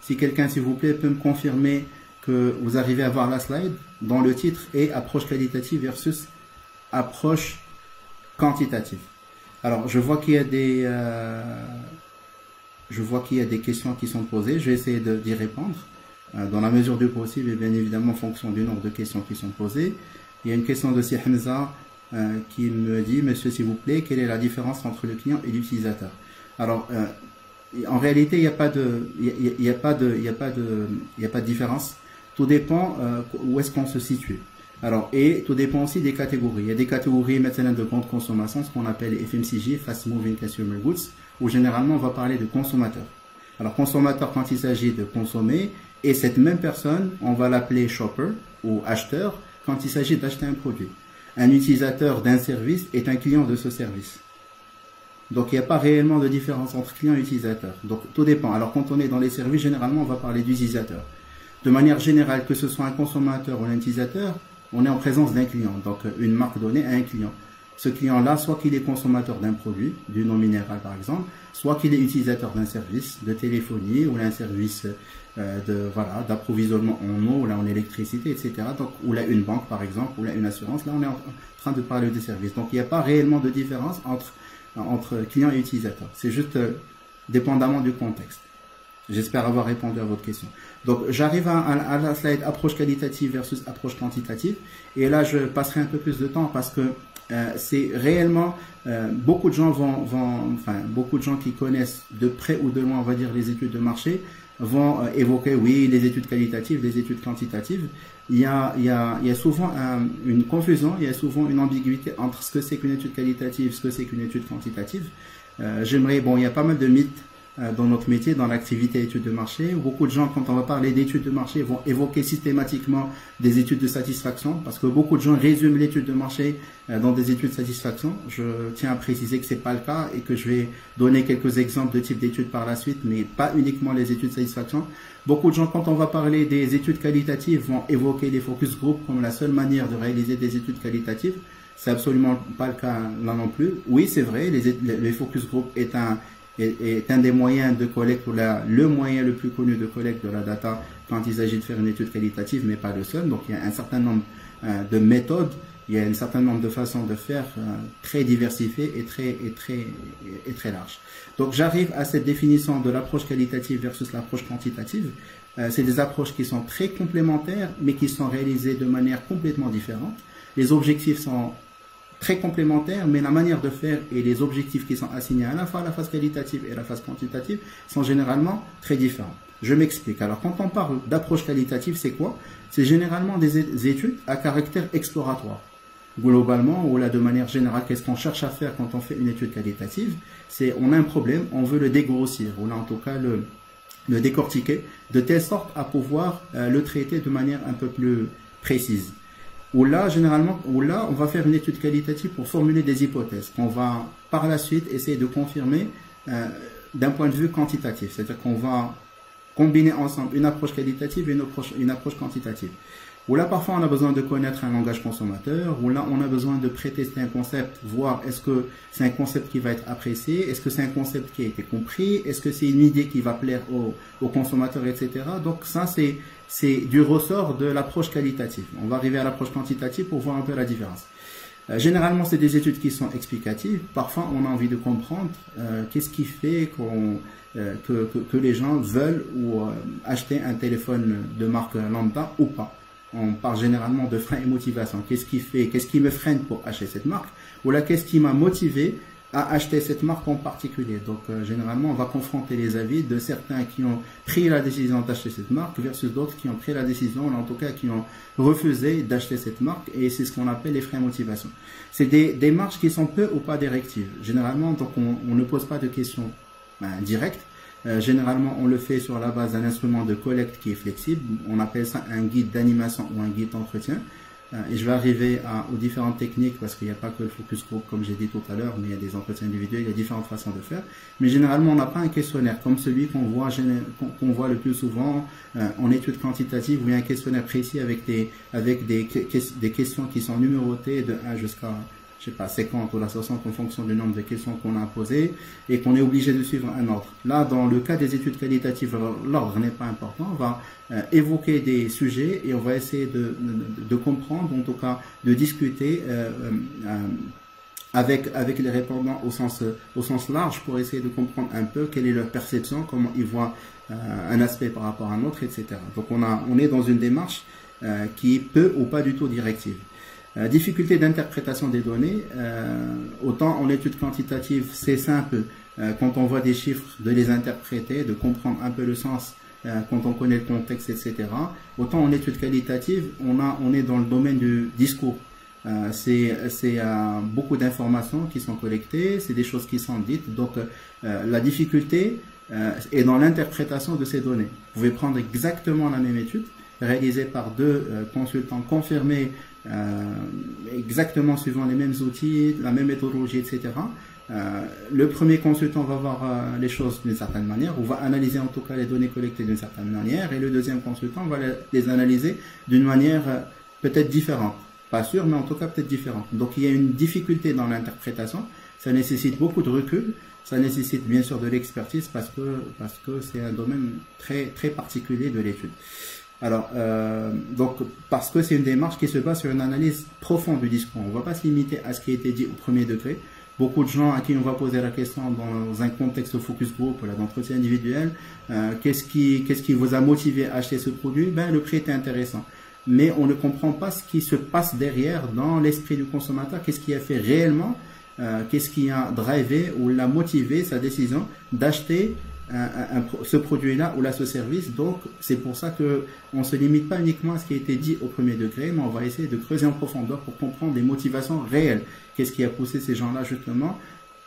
Si quelqu'un, s'il vous plaît, peut me confirmer que vous arrivez à voir la slide, dont le titre est approche qualitative versus approche quantitative. Alors, je vois qu'il y a des questions qui sont posées. Je vais essayer d'y répondre dans la mesure du possible et bien évidemment en fonction du nombre de questions qui sont posées. Il y a une question de Si Hamza qui me dit, monsieur, s'il vous plaît, quelle est la différence entre le client et l'utilisateur? Alors, en réalité, il n'y a pas de différence. Tout dépend où est-ce qu'on se situe. Alors, et tout dépend aussi des catégories. Il y a des catégories maintenant de grande consommation, ce qu'on appelle les FMCG, Fast Moving Consumer Goods, où généralement on va parler de consommateur. Alors, consommateur quand il s'agit de consommer, et cette même personne, on va l'appeler shopper ou acheteur quand il s'agit d'acheter un produit. Un utilisateur d'un service est un client de ce service. Donc, il n'y a pas réellement de différence entre client et utilisateur. Donc, tout dépend. Alors, quand on est dans les services, généralement, on va parler d'utilisateur. De manière générale, que ce soit un consommateur ou un utilisateur, on est en présence d'un client. Donc, une marque donnée a un client. Ce client-là, soit qu'il est consommateur d'un produit, d'une eau minérale par exemple, soit qu'il est utilisateur d'un service de téléphonie ou d'un service d'approvisionnement en eau, ou là en électricité, etc. Donc, ou là une banque par exemple, ou là une assurance. Là, on est en train de parler des services. Donc, il n'y a pas réellement de différence entre client et utilisateur. C'est juste dépendamment du contexte. J'espère avoir répondu à votre question. Donc, j'arrive à la slide approche qualitative versus approche quantitative. Et là, je passerai un peu plus de temps parce que c'est réellement beaucoup de gens beaucoup de gens qui connaissent de près ou de loin, on va dire, les études de marché vont évoquer, oui, les études qualitatives, les études quantitatives. Il y a souvent une confusion, il y a souvent une ambiguïté entre ce que c'est qu'une étude qualitative, ce que c'est qu'une étude quantitative. Il y a pas mal de mythes dans notre métier, dans l'activité études de marché. Beaucoup de gens, quand on va parler d'études de marché, vont évoquer systématiquement des études de satisfaction, parce que beaucoup de gens résument l'étude de marché dans des études de satisfaction. Je tiens à préciser que c'est pas le cas et que je vais donner quelques exemples de types d'études par la suite, mais pas uniquement les études de satisfaction. Beaucoup de gens, quand on va parler des études qualitatives, vont évoquer les focus group comme la seule manière de réaliser des études qualitatives. C'est absolument pas le cas là non plus. Oui, c'est vrai, les focus group est un des moyens de collecte, ou le moyen le plus connu de collecte de la data quand il s'agit de faire une étude qualitative, mais pas le seul. Donc, il y a un certain nombre de méthodes, il y a un certain nombre de façons de faire très diversifiées et très larges. Donc, j'arrive à cette définition de l'approche qualitative versus l'approche quantitative. C'est des approches qui sont très complémentaires, mais qui sont réalisées de manière complètement différente. Les objectifs sont très complémentaires, mais la manière de faire et les objectifs qui sont assignés à la fois à la phase qualitative et à la phase quantitative sont généralement très différents. Je m'explique. Alors, quand on parle d'approche qualitative, c'est quoi? C'est généralement des études à caractère exploratoire. Globalement, ou là, de manière générale, qu'est-ce qu'on cherche à faire quand on fait une étude qualitative? C'est, on a un problème, on veut le dégrossir, ou là, en tout cas, le décortiquer, de telle sorte à pouvoir le traiter de manière un peu plus précise. Où là, on va faire une étude qualitative pour formuler des hypothèses qu'on va par la suite essayer de confirmer d'un point de vue quantitatif. C'est-à-dire qu'on va combiner ensemble une approche qualitative et une approche quantitative. Où là, parfois, on a besoin de connaître un langage consommateur, où là, on a besoin de prétester un concept, voir est-ce que c'est un concept qui va être apprécié, est-ce que c'est un concept qui a été compris, est-ce que c'est une idée qui va plaire aux consommateurs, etc. Donc, ça, c'est du ressort de l'approche qualitative. On va arriver à l'approche quantitative pour voir un peu la différence. Généralement, c'est des études qui sont explicatives. Parfois, on a envie de comprendre qu'est-ce qui fait que les gens veulent acheter un téléphone de marque lambda ou pas. On parle généralement de frein et motivation. Qu'est-ce qui me freine pour acheter cette marque? Ou là, qu'est-ce qui m'a motivé à acheter cette marque en particulier? Donc, généralement, on va confronter les avis de certains qui ont pris la décision d'acheter cette marque versus d'autres qui ont pris la décision, ou en tout cas qui ont refusé d'acheter cette marque, et c'est ce qu'on appelle les freins à motivation. C'est des démarches qui sont peu ou pas directives. Généralement, donc, on ne pose pas de questions directes. Généralement, on le fait sur la base d'un instrument de collecte qui est flexible. On appelle ça un guide d'animation ou un guide d'entretien. Et je vais arriver aux différentes techniques parce qu'il n'y a pas que le focus group comme j'ai dit tout à l'heure, mais il y a des entretiens individuels, il y a différentes façons de faire. Mais généralement, on n'a pas un questionnaire comme celui qu'on voit le plus souvent en études quantitatives, où il y a un questionnaire précis avec des questions qui sont numérotées de 1 jusqu'à 50 ou 60 en fonction du nombre de questions qu'on a posées et qu'on est obligé de suivre un ordre. Là, dans le cas des études qualitatives, l'ordre n'est pas important. On va évoquer des sujets et on va essayer de comprendre, en tout cas de discuter avec les répondants au sens large pour essayer de comprendre un peu quelle est leur perception, comment ils voient un aspect par rapport à un autre, etc. Donc on est dans une démarche qui est peu ou pas du tout directive. Difficulté d'interprétation des données, autant en étude quantitative c'est simple, quand on voit des chiffres de les interpréter, de comprendre un peu le sens quand on connaît le contexte, etc. Autant en étude qualitative, on est dans le domaine du discours. C'est beaucoup d'informations qui sont collectées, c'est des choses qui sont dites, donc la difficulté est dans l'interprétation de ces données. Vous pouvez prendre exactement la même étude, réalisée par deux consultants confirmés, exactement suivant les mêmes outils, la même méthodologie, etc. Le premier consultant va voir les choses d'une certaine manière, ou va analyser en tout cas les données collectées d'une certaine manière, et le deuxième consultant va les analyser d'une manière peut-être différente. Pas sûr, mais en tout cas peut-être différente. Donc il y a une difficulté dans l'interprétation, ça nécessite beaucoup de recul, ça nécessite bien sûr de l'expertise parce que c'est un domaine très, très particulier de l'étude. Alors, donc, parce que c'est une démarche qui se base sur une analyse profonde du discours. On ne va pas se limiter à ce qui a été dit au premier degré. Beaucoup de gens à qui on va poser la question dans un contexte focus group, d'entretien individuel, qu'est-ce qui vous a motivé à acheter ce produit? Ben, le prix était intéressant. Mais on ne comprend pas ce qui se passe derrière dans l'esprit du consommateur, qu'est-ce qui a fait réellement, qu'est-ce qui a drivé ou l'a motivé sa décision d'acheter ce produit-là ou là ce service. Donc c'est pour ça qu'on ne se limite pas uniquement à ce qui a été dit au premier degré, mais on va essayer de creuser en profondeur pour comprendre des motivations réelles. Qu'est-ce qui a poussé ces gens-là justement,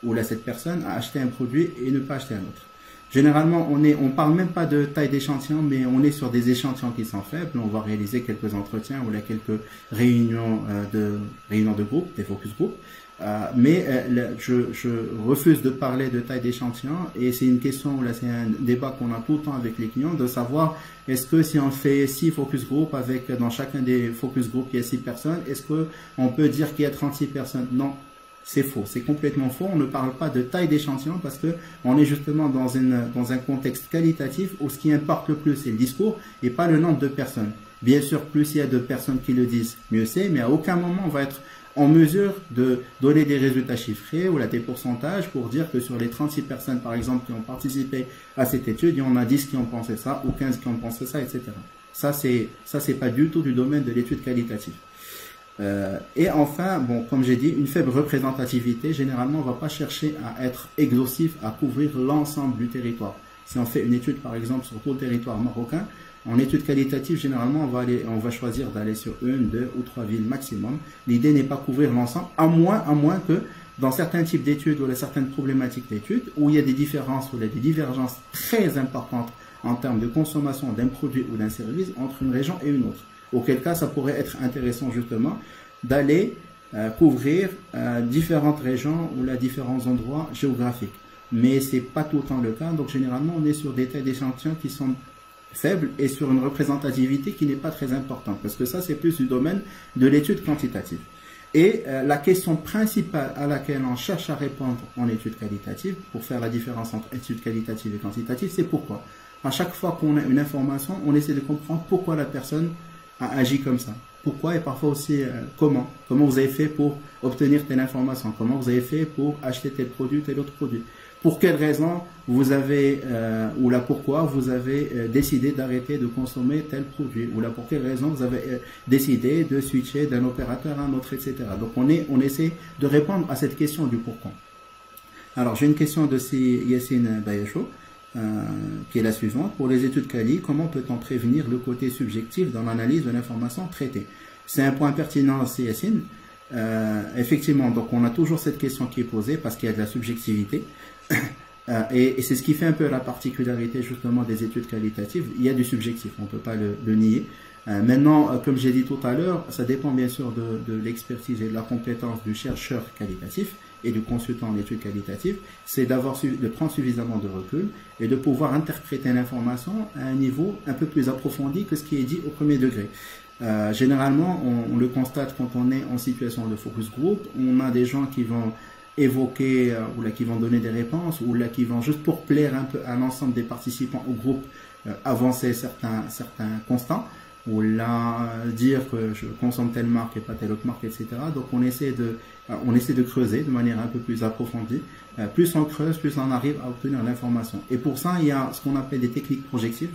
ou là cette personne, à acheter un produit et ne pas acheter un autre. Généralement, on parle même pas de taille d'échantillon, mais on est sur des échantillons qui sont faibles. On va réaliser quelques entretiens ou là quelques réunions de groupe, des focus group. Mais je refuse de parler de taille d'échantillon, et c'est une question, là c'est un débat qu'on a tout le temps avec les clients, de savoir est-ce que si on fait 6 focus group, dans chacun des focus group il y a 6 personnes, est-ce qu'on peut dire qu'il y a 36 personnes? Non. C'est faux, c'est complètement faux. On ne parle pas de taille d'échantillon parce que on est justement dans un contexte qualitatif où ce qui importe le plus c'est le discours et pas le nombre de personnes. Bien sûr, plus il y a de personnes qui le disent, mieux c'est, mais à aucun moment on va être en mesure de donner des résultats chiffrés ou là des pourcentages pour dire que sur les 36 personnes par exemple qui ont participé à cette étude, il y en a 10 qui ont pensé ça ou 15 qui ont pensé ça, etc. Ça c'est pas du tout du domaine de l'étude qualitative. Et enfin, bon, comme j'ai dit, une faible représentativité. Généralement, on ne va pas chercher à être exhaustif, à couvrir l'ensemble du territoire. Si on fait une étude, par exemple, sur tout le territoire marocain, en étude qualitative, généralement, on va choisir d'aller sur 1, 2 ou 3 villes maximum. L'idée n'est pas couvrir l'ensemble, à moins que dans certains types d'études ou dans certaines problématiques d'études, où il y a des différences ou il y a des divergences très importantes en termes de consommation d'un produit ou d'un service entre une région et une autre. Auquel cas, ça pourrait être intéressant justement d'aller couvrir différentes régions ou là, différents endroits géographiques. Mais ce n'est pas tout le temps le cas. Donc généralement, on est sur des tailles d'échantillons qui sont faibles et sur une représentativité qui n'est pas très importante. Parce que ça, c'est plus du domaine de l'étude quantitative. Et la question principale à laquelle on cherche à répondre en étude qualitative, pour faire la différence entre étude qualitative et quantitative, c'est pourquoi. À chaque fois qu'on a une information, on essaie de comprendre pourquoi la personne a agi comme ça. Pourquoi et parfois aussi comment. Comment vous avez fait pour obtenir telle information. Comment vous avez fait pour acheter tel produit, tel autre produit. Pour quelle raison vous avez, ou là pourquoi vous avez décidé d'arrêter de consommer tel produit. Ou là pour quelle raison vous avez décidé de switcher d'un opérateur à un autre, etc. Donc on essaie de répondre à cette question du pourquoi. Alors j'ai une question de Yassine Bayachou. Qui est la suivante. Pour les études quali, comment peut-on prévenir le côté subjectif dans l'analyse de l'information traitée? C'est un point pertinent, c'est Yassine. Effectivement, donc on a toujours cette question qui est posée parce qu'il y a de la subjectivité. Et c'est ce qui fait un peu la particularité justement des études qualitatives. Il y a du subjectif, on ne peut pas le nier. Maintenant, comme j'ai dit tout à l'heure, ça dépend bien sûr de l'expertise et de la compétence du chercheur qualitatif et du consultant en études qualitatives, c'est de prendre suffisamment de recul et de pouvoir interpréter l'information à un niveau un peu plus approfondi que ce qui est dit au premier degré. Généralement, on le constate quand on est en situation de focus group, on a des gens qui vont évoquer ou là qui vont donner des réponses ou là qui vont juste pour plaire un peu à l'ensemble des participants au groupe avancer certains constats. ou là dire que je consomme telle marque et pas telle autre marque, etc. Donc on essaie de creuser de manière un peu plus approfondie. Plus on creuse, plus on arrive à obtenir l'information. Et pour ça, il y a ce qu'on appelle des techniques projectives.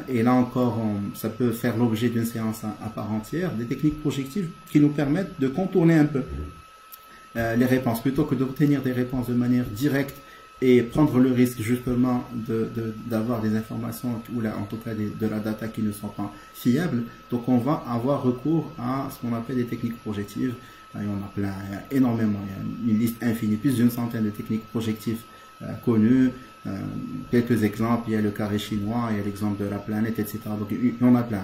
Et là encore, ça peut faire l'objet d'une séance à part entière, des techniques projectives qui nous permettent de contourner un peu les réponses, plutôt que d'obtenir des réponses de manière directe et prendre le risque justement d'avoir des informations, ou là, en tout cas de la data qui ne sont pas fiables. Donc on va avoir recours à ce qu'on appelle des techniques projectives. Il y en a plein, il y a énormément, il y a une liste infinie, plus d'une centaine de techniques projectives connues. Quelques exemples, il y a le carré chinois, il y a l'exemple de la planète, etc. Donc il y en a plein.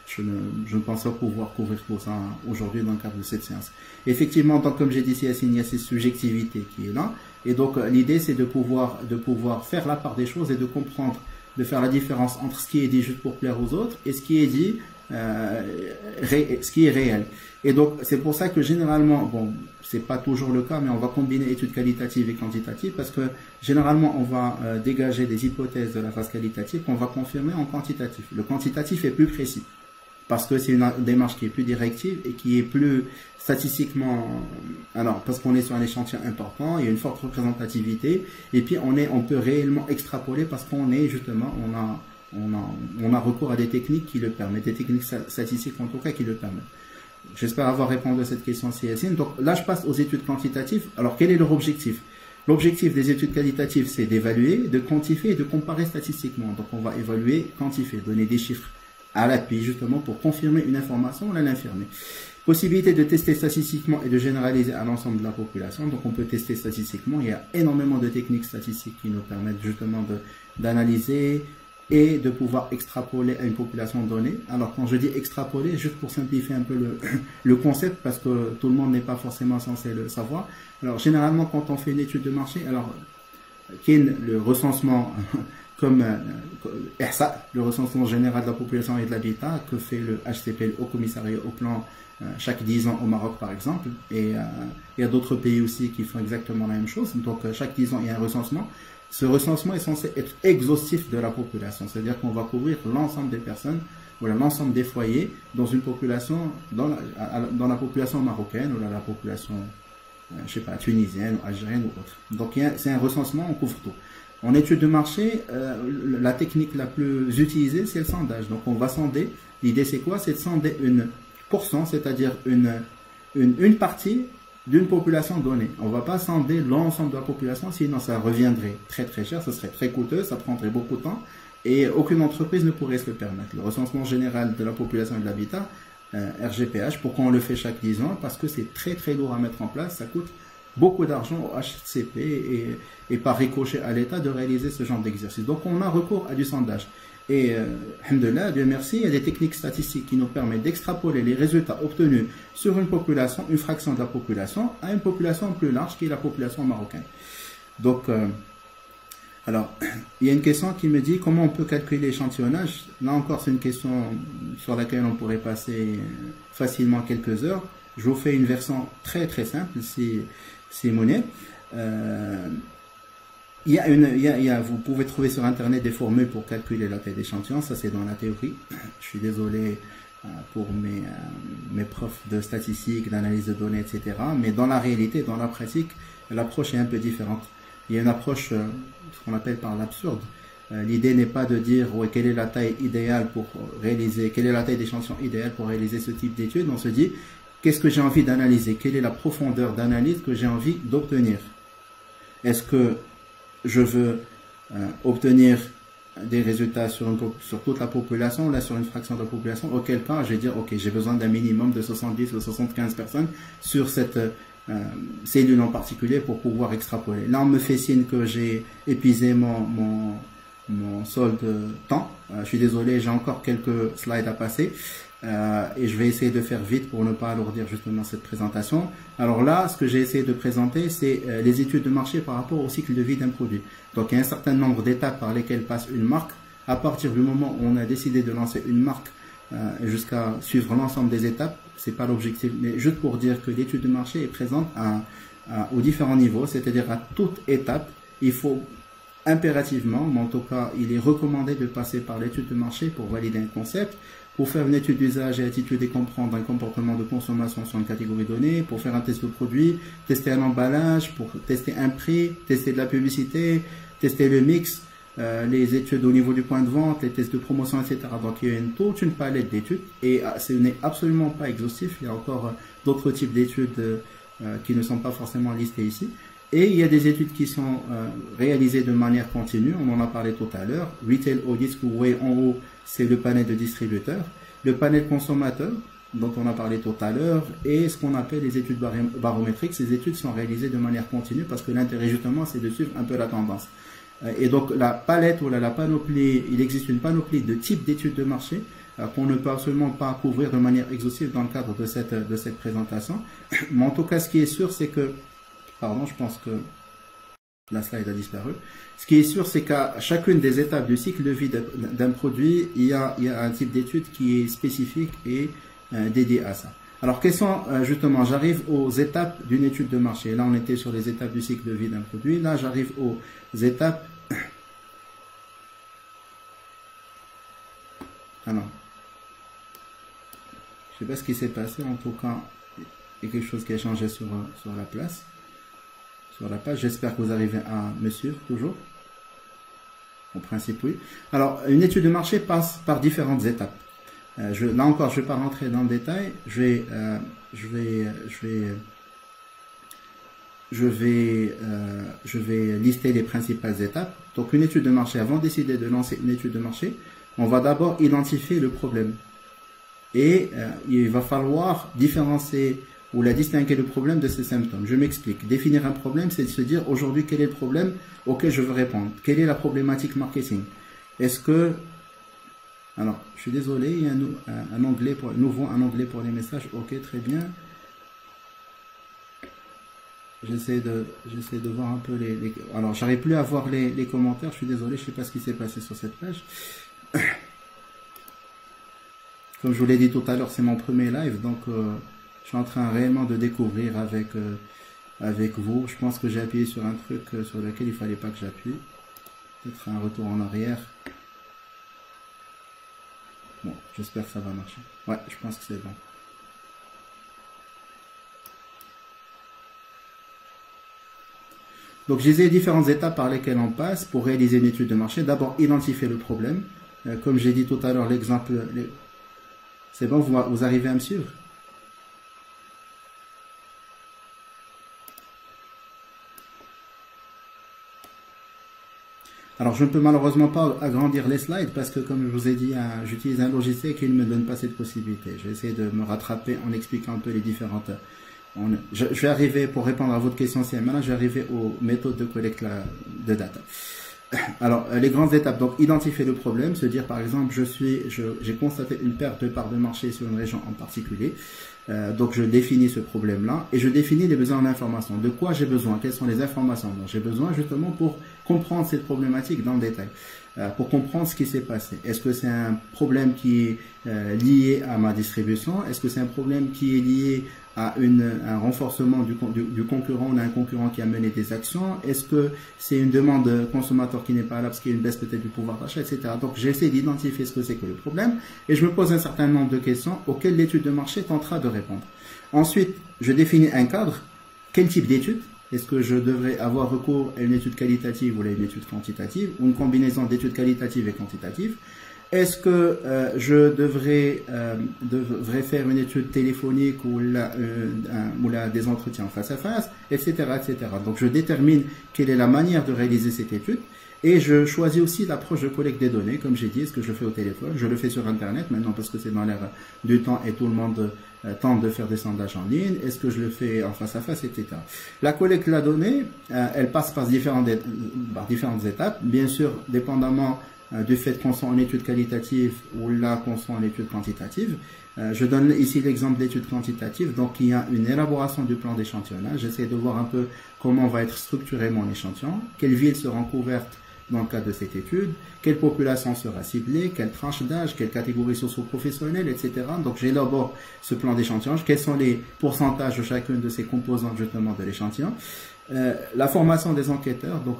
Je ne pense pas pouvoir couvrir tout ça aujourd'hui dans le cadre de cette séance. Effectivement, donc, comme j'ai dit, il y a cette subjectivité qui est là. Et donc l'idée c'est de pouvoir faire la part des choses et de comprendre, de faire la différence entre ce qui est dit juste pour plaire aux autres et ce qui est dit, ce qui est réel. Et donc c'est pour ça que généralement, bon, c'est pas toujours le cas, mais on va combiner études qualitatives et quantitatives, parce que généralement on va dégager des hypothèses de la phase qualitative qu'on va confirmer en quantitatif. Le quantitatif est plus précis, parce que c'est une démarche qui est plus directive et qui est plus statistiquement, alors parce qu'on est sur un échantillon important, il y a une forte représentativité, et puis on peut réellement extrapoler parce qu'on est justement, on a recours à des techniques qui le permettent, des techniques statistiques en tout cas qui le permettent. J'espère avoir répondu à cette question, Yacine. Donc là, je passe aux études quantitatives. Alors, quel est leur objectif? L'objectif des études qualitatives, c'est d'évaluer, de quantifier et de comparer statistiquement. Donc, on va évaluer, quantifier, donner des chiffres à l'appui, justement, pour confirmer une information ou l'infirmer. Possibilité de tester statistiquement et de généraliser à l'ensemble de la population. Donc, on peut tester statistiquement. Il y a énormément de techniques statistiques qui nous permettent justement d'analyser et de pouvoir extrapoler à une population donnée. Alors quand je dis extrapoler, juste pour simplifier un peu le concept, parce que tout le monde n'est pas forcément censé le savoir. Alors généralement quand on fait une étude de marché, alors le recensement comme le recensement général de la population et de l'habitat que fait le HCP, le Haut Commissariat au Plan, chaque 10 ans au Maroc par exemple, et il y a d'autres pays aussi qui font exactement la même chose. Donc chaque 10 ans il y a un recensement. Ce recensement est censé être exhaustif de la population, c'est-à-dire qu'on va couvrir l'ensemble des personnes, ou l'ensemble des foyers dans une population, dans la population marocaine, ou dans la population, je sais pas, tunisienne, ou algérienne ou autre. Donc c'est un recensement, on couvre tout. En étude de marché, la technique la plus utilisée, c'est le sondage. Donc on va sonder. L'idée c'est quoi? C'est de sonder une pourcent, c'est-à-dire une partie d'une population donnée. On ne va pas sonder l'ensemble de la population, sinon ça reviendrait très très cher, ça serait très coûteux, ça prendrait beaucoup de temps et aucune entreprise ne pourrait se le permettre. Le recensement général de la population et de l'habitat, RGPH, pourquoi on le fait chaque 10 ans? Parce que c'est très très lourd à mettre en place, ça coûte beaucoup d'argent au HCP et par ricochet à l'État de réaliser ce genre d'exercice. Donc on a recours à du sondage. Et, alhamdoulilah, Dieu merci, il y a des techniques statistiques qui nous permettent d'extrapoler les résultats obtenus sur une population, une fraction de la population, à une population plus large qui est la population marocaine. Donc, alors, il y a une question qui me dit comment on peut calculer l'échantillonnage. Là encore, c'est une question sur laquelle on pourrait passer facilement quelques heures. Je vous fais une version très très simple, c'est monnaie. Vous pouvez trouver sur internet des formules pour calculer la taille d'échantillon, ça c'est dans la théorie. Je suis désolé pour mes profs de statistiques, d'analyse de données, etc. Mais dans la réalité, dans la pratique, l'approche est un peu différente. Il y a une approche, ce qu'on appelle par l'absurde. L'idée n'est pas de dire ouais, quelle est la taille idéale pour réaliser, quelle est la taille d'échantillon idéale pour réaliser ce type d'étude. On se dit, qu'est-ce que j'ai envie d'analyser? Quelle est la profondeur d'analyse que j'ai envie d'obtenir? Est-ce que je veux obtenir des résultats sur toute la population, là sur une fraction de la population, auquel cas je vais dire ok, j'ai besoin d'un minimum de 70 ou 75 personnes sur cette cellule en particulier pour pouvoir extrapoler. Là on me fait signe que j'ai épuisé mon solde temps. Je suis désolé, j'ai encore quelques slides à passer. Et je vais essayer de faire vite pour ne pas alourdir justement cette présentation. Alors là, ce que j'ai essayé de présenter, c'est les études de marché par rapport au cycle de vie d'un produit. Donc il y a un certain nombre d'étapes par lesquelles passe une marque. À partir du moment où on a décidé de lancer une marque jusqu'à suivre l'ensemble des étapes, c'est pas l'objectif, mais juste pour dire que l'étude de marché est présente aux différents niveaux, c'est-à-dire à toute étape, il faut impérativement, mais en tout cas, il est recommandé de passer par l'étude de marché pour valider un concept, pour faire une étude d'usage et attitude et comprendre un comportement de consommation sur une catégorie donnée, pour faire un test de produit, tester un emballage, pour tester un prix, tester de la publicité, tester le mix, les études au niveau du point de vente, les tests de promotion, etc. Donc il y a toute une palette d'études et ce n'est absolument pas exhaustif. Il y a encore d'autres types d'études qui ne sont pas forcément listées ici. Et il y a des études qui sont réalisées de manière continue, on en a parlé tout à l'heure. Retail Audit, que vous voyez en haut, c'est le panel de distributeurs. Le panel consommateur, dont on a parlé tout à l'heure, et ce qu'on appelle les études barométriques. Ces études sont réalisées de manière continue parce que l'intérêt justement, c'est de suivre un peu la tendance. Et donc la palette, ou la panoplie, il existe une panoplie de types d'études de marché qu'on ne peut absolument pas couvrir de manière exhaustive dans le cadre de cette présentation. Mais en tout cas, ce qui est sûr, c'est que... Pardon, je pense que la slide a disparu. Ce qui est sûr, c'est qu'à chacune des étapes du cycle de vie d'un produit, il y a un type d'étude qui est spécifique et dédié à ça. Alors, quelles sont, justement, j'arrive aux étapes d'une étude de marché. Là, on était sur les étapes du cycle de vie d'un produit. Là, j'arrive aux étapes... Ah non. Je ne sais pas ce qui s'est passé. En tout cas, il y a quelque chose qui a changé sur la place. Sur la page. J'espère que vous arrivez à me suivre toujours. En principe, oui. Alors, une étude de marché passe par différentes étapes. Là encore, je ne vais pas rentrer dans le détail. Je vais lister les principales étapes. Donc, une étude de marché, avant de décider de lancer une étude de marché, on va d'abord identifier le problème. Et il va falloir différencier ou distinguer le problème de ses symptômes. Je m'explique. Définir un problème, c'est de se dire aujourd'hui quel est le problème auquel je veux répondre. Quelle est la problématique marketing? Est-ce que... Alors, je suis désolé, il y a un onglet pour les messages. Ok, très bien. J'essaie de voir un peu les... Alors, j'arrive plus à voir les commentaires. Je suis désolé, je ne sais pas ce qui s'est passé sur cette page. Comme je vous l'ai dit tout à l'heure, c'est mon premier live, donc je suis en train réellement de découvrir avec vous. Je pense que j'ai appuyé sur un truc sur lequel il ne fallait pas que j'appuie. Peut-être un retour en arrière. Bon, j'espère que ça va marcher. Ouais, je pense que c'est bon. Donc, j'ai différentes étapes par lesquelles on passe pour réaliser une étude de marché. D'abord, identifier le problème. Comme j'ai dit tout à l'heure, l'exemple... C'est bon, vous arrivez à me suivre? Alors, je ne peux malheureusement pas agrandir les slides parce que, comme je vous ai dit, j'utilise un logiciel qui ne me donne pas cette possibilité. Je vais essayer de me rattraper en expliquant un peu les différentes... Je vais arriver, pour répondre à votre question, maintenant, je vais arriver aux méthodes de collecte de data. Alors, les grandes étapes, donc identifier le problème, se dire par exemple, j'ai constaté une perte de part de marché sur une région en particulier, donc je définis ce problème-là et je définis les besoins en information. De quoi j'ai besoin? Quelles sont les informations dont j'ai besoin justement pour comprendre cette problématique dans le détail, pour comprendre ce qui s'est passé. Est-ce que c'est un problème qui est lié à ma distribution? Est-ce que c'est un problème qui est lié à un renforcement du concurrent ou d'un concurrent qui a mené des actions? Est-ce que c'est une demande consommateur qui n'est pas là parce qu'il y a une baisse peut-être du pouvoir d'achat, etc. Donc j'essaie d'identifier ce que c'est que le problème et je me pose un certain nombre de questions auxquelles l'étude de marché tentera de répondre. Ensuite, je définis un cadre. Quel type d'étude? Est-ce que je devrais avoir recours à une étude qualitative ou à une étude quantitative ou une combinaison d'études qualitatives et quantitatives? Est-ce que je devrais faire une étude téléphonique ou des entretiens face à face, etc., etc. Donc, je détermine quelle est la manière de réaliser cette étude et je choisis aussi l'approche de collecte des données. Comme j'ai dit, est-ce que je le fais au téléphone? Je le fais sur Internet maintenant parce que c'est dans l'air du temps et tout le monde tente de faire des sondages en ligne. Est-ce que je le fais en face à face, etc. La collecte de la donnée, elle passe par différentes étapes. Bien sûr, dépendamment du fait qu'on soit en étude qualitative ou là qu'on soit en étude quantitative. Je donne ici l'exemple d'étude quantitative. Donc, il y a une élaboration du plan d'échantillonnage. J'essaie de voir un peu comment va être structuré mon échantillon, quelles villes seront couvertes dans le cadre de cette étude, quelle population sera ciblée, quelle tranche d'âge, quelle catégorie socio-professionnelle, etc. Donc, j'élabore ce plan d'échantillonnage. Quels sont les pourcentages de chacune de ces composantes justement de l'échantillon. La formation des enquêteurs, donc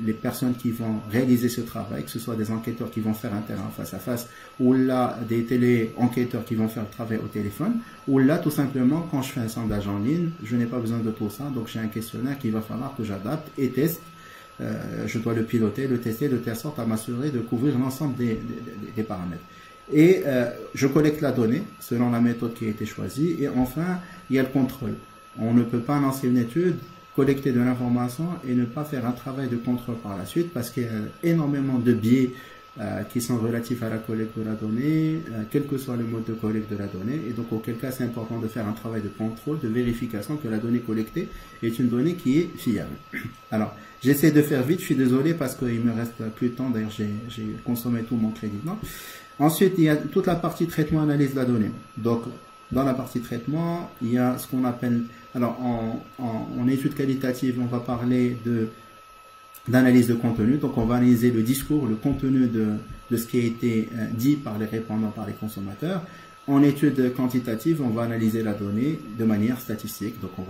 les personnes qui vont réaliser ce travail, que ce soit des enquêteurs qui vont faire un terrain face à face, ou là des télé-enquêteurs qui vont faire le travail au téléphone, ou là tout simplement quand je fais un sondage en ligne, je n'ai pas besoin de tout ça, donc j'ai un questionnaire qu'il va falloir que j'adapte et teste. Je dois le piloter, le tester de telle sorte à m'assurer de couvrir l'ensemble des paramètres. Et je collecte la donnée selon la méthode qui a été choisie. Et enfin, il y a le contrôle. On ne peut pas lancer une étude, collecter de l'information et ne pas faire un travail de contrôle par la suite parce qu'il y a énormément de biais qui sont relatifs à la collecte de la donnée, quel que soit le mode de collecte de la donnée. Et donc, auquel cas, c'est important de faire un travail de contrôle, de vérification que la donnée collectée est une donnée qui est fiable. Alors, j'essaie de faire vite, je suis désolé parce qu'il me reste plus de temps. D'ailleurs, j'ai consommé tout mon crédit. Non. Ensuite, il y a toute la partie traitement, analyse de la donnée. Donc, dans la partie traitement, il y a ce qu'on appelle, alors en étude qualitative, on va parler d'analyse de contenu. Donc, on va analyser le discours, le contenu de ce qui a été dit par les répondants, par les consommateurs. En étude quantitative, on va analyser la donnée de manière statistique. Donc, on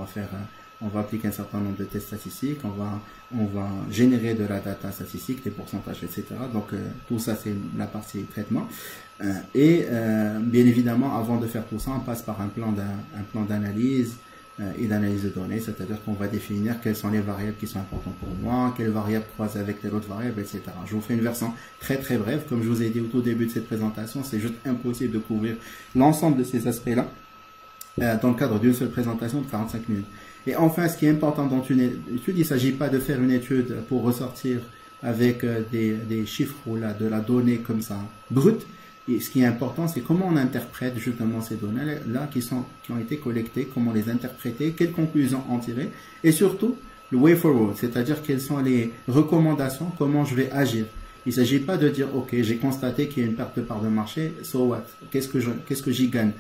va appliquer un certain nombre de tests statistiques, on va générer de la data statistique, des pourcentages, etc. Donc, tout ça, c'est la partie traitement. Bien évidemment, avant de faire tout ça, on passe par un plan d'analyse et d'analyse de données, c'est-à-dire qu'on va définir quelles sont les variables qui sont importantes pour moi, quelles variables croisent avec telle autre variable, etc. Je vous fais une version très très brève. Comme je vous ai dit au tout début de cette présentation, c'est juste impossible de couvrir l'ensemble de ces aspects-là dans le cadre d'une seule présentation de 45 minutes. Et enfin, ce qui est important dans une étude, il ne s'agit pas de faire une étude pour ressortir avec des chiffres ou de la donnée comme ça, brute. Et ce qui est important, c'est comment on interprète justement ces données-là qui ont été collectées, comment les interpréter, quelles conclusions en tirer, et surtout, le way forward, c'est-à-dire quelles sont les recommandations, comment je vais agir. Il ne s'agit pas de dire, ok, j'ai constaté qu'il y a une perte de part de marché, so what? Qu'est-ce que j'y gagne?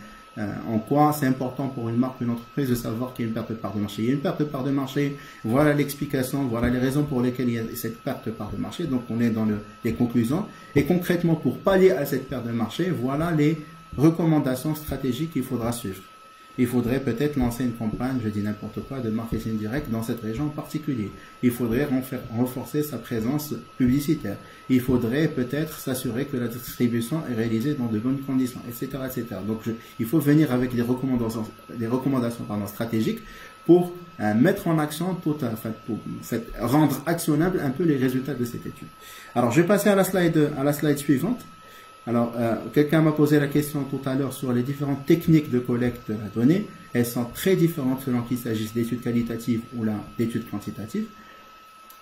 En quoi c'est important pour une marque, une entreprise de savoir qu'il y a une perte de part de marché. Il y a une perte de part de marché, voilà l'explication, voilà les raisons pour lesquelles il y a cette perte de part de marché. Donc on est dans les conclusions. Et concrètement, pour pallier à cette perte de marché, voilà les recommandations stratégiques qu'il faudra suivre. Il faudrait peut-être lancer une campagne, je dis n'importe quoi, de marketing direct dans cette région en particulier. Il faudrait renforcer sa présence publicitaire. Il faudrait peut-être s'assurer que la distribution est réalisée dans de bonnes conditions, etc., etc. Donc, il faut venir avec des recommandations stratégiques pour mettre en action pour rendre actionnable un peu les résultats de cette étude. Alors, je vais passer à la slide suivante. Alors, quelqu'un m'a posé la question tout à l'heure sur les différentes techniques de collecte de la donnée. Elles sont très différentes selon qu'il s'agisse d'études qualitatives ou d'études quantitatives.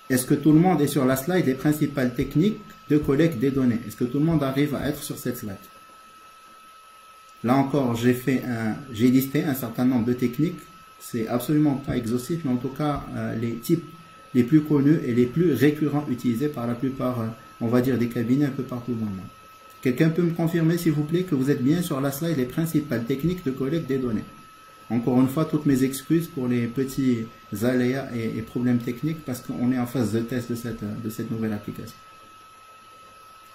Est-ce que tout le monde est sur la slide, les principales techniques de collecte des données? Est-ce que tout le monde arrive à être sur cette slide? Là encore, j'ai listé un certain nombre de techniques. C'est absolument pas exhaustif, mais en tout cas, les types les plus connus et les plus récurrents utilisés par la plupart, on va dire, des cabinets un peu partout dans le monde. Quelqu'un peut me confirmer, s'il vous plaît, que vous êtes bien sur la slide les principales techniques de collecte des données? Encore une fois, toutes mes excuses pour les petits aléas et problèmes techniques parce qu'on est en phase de test de cette nouvelle application.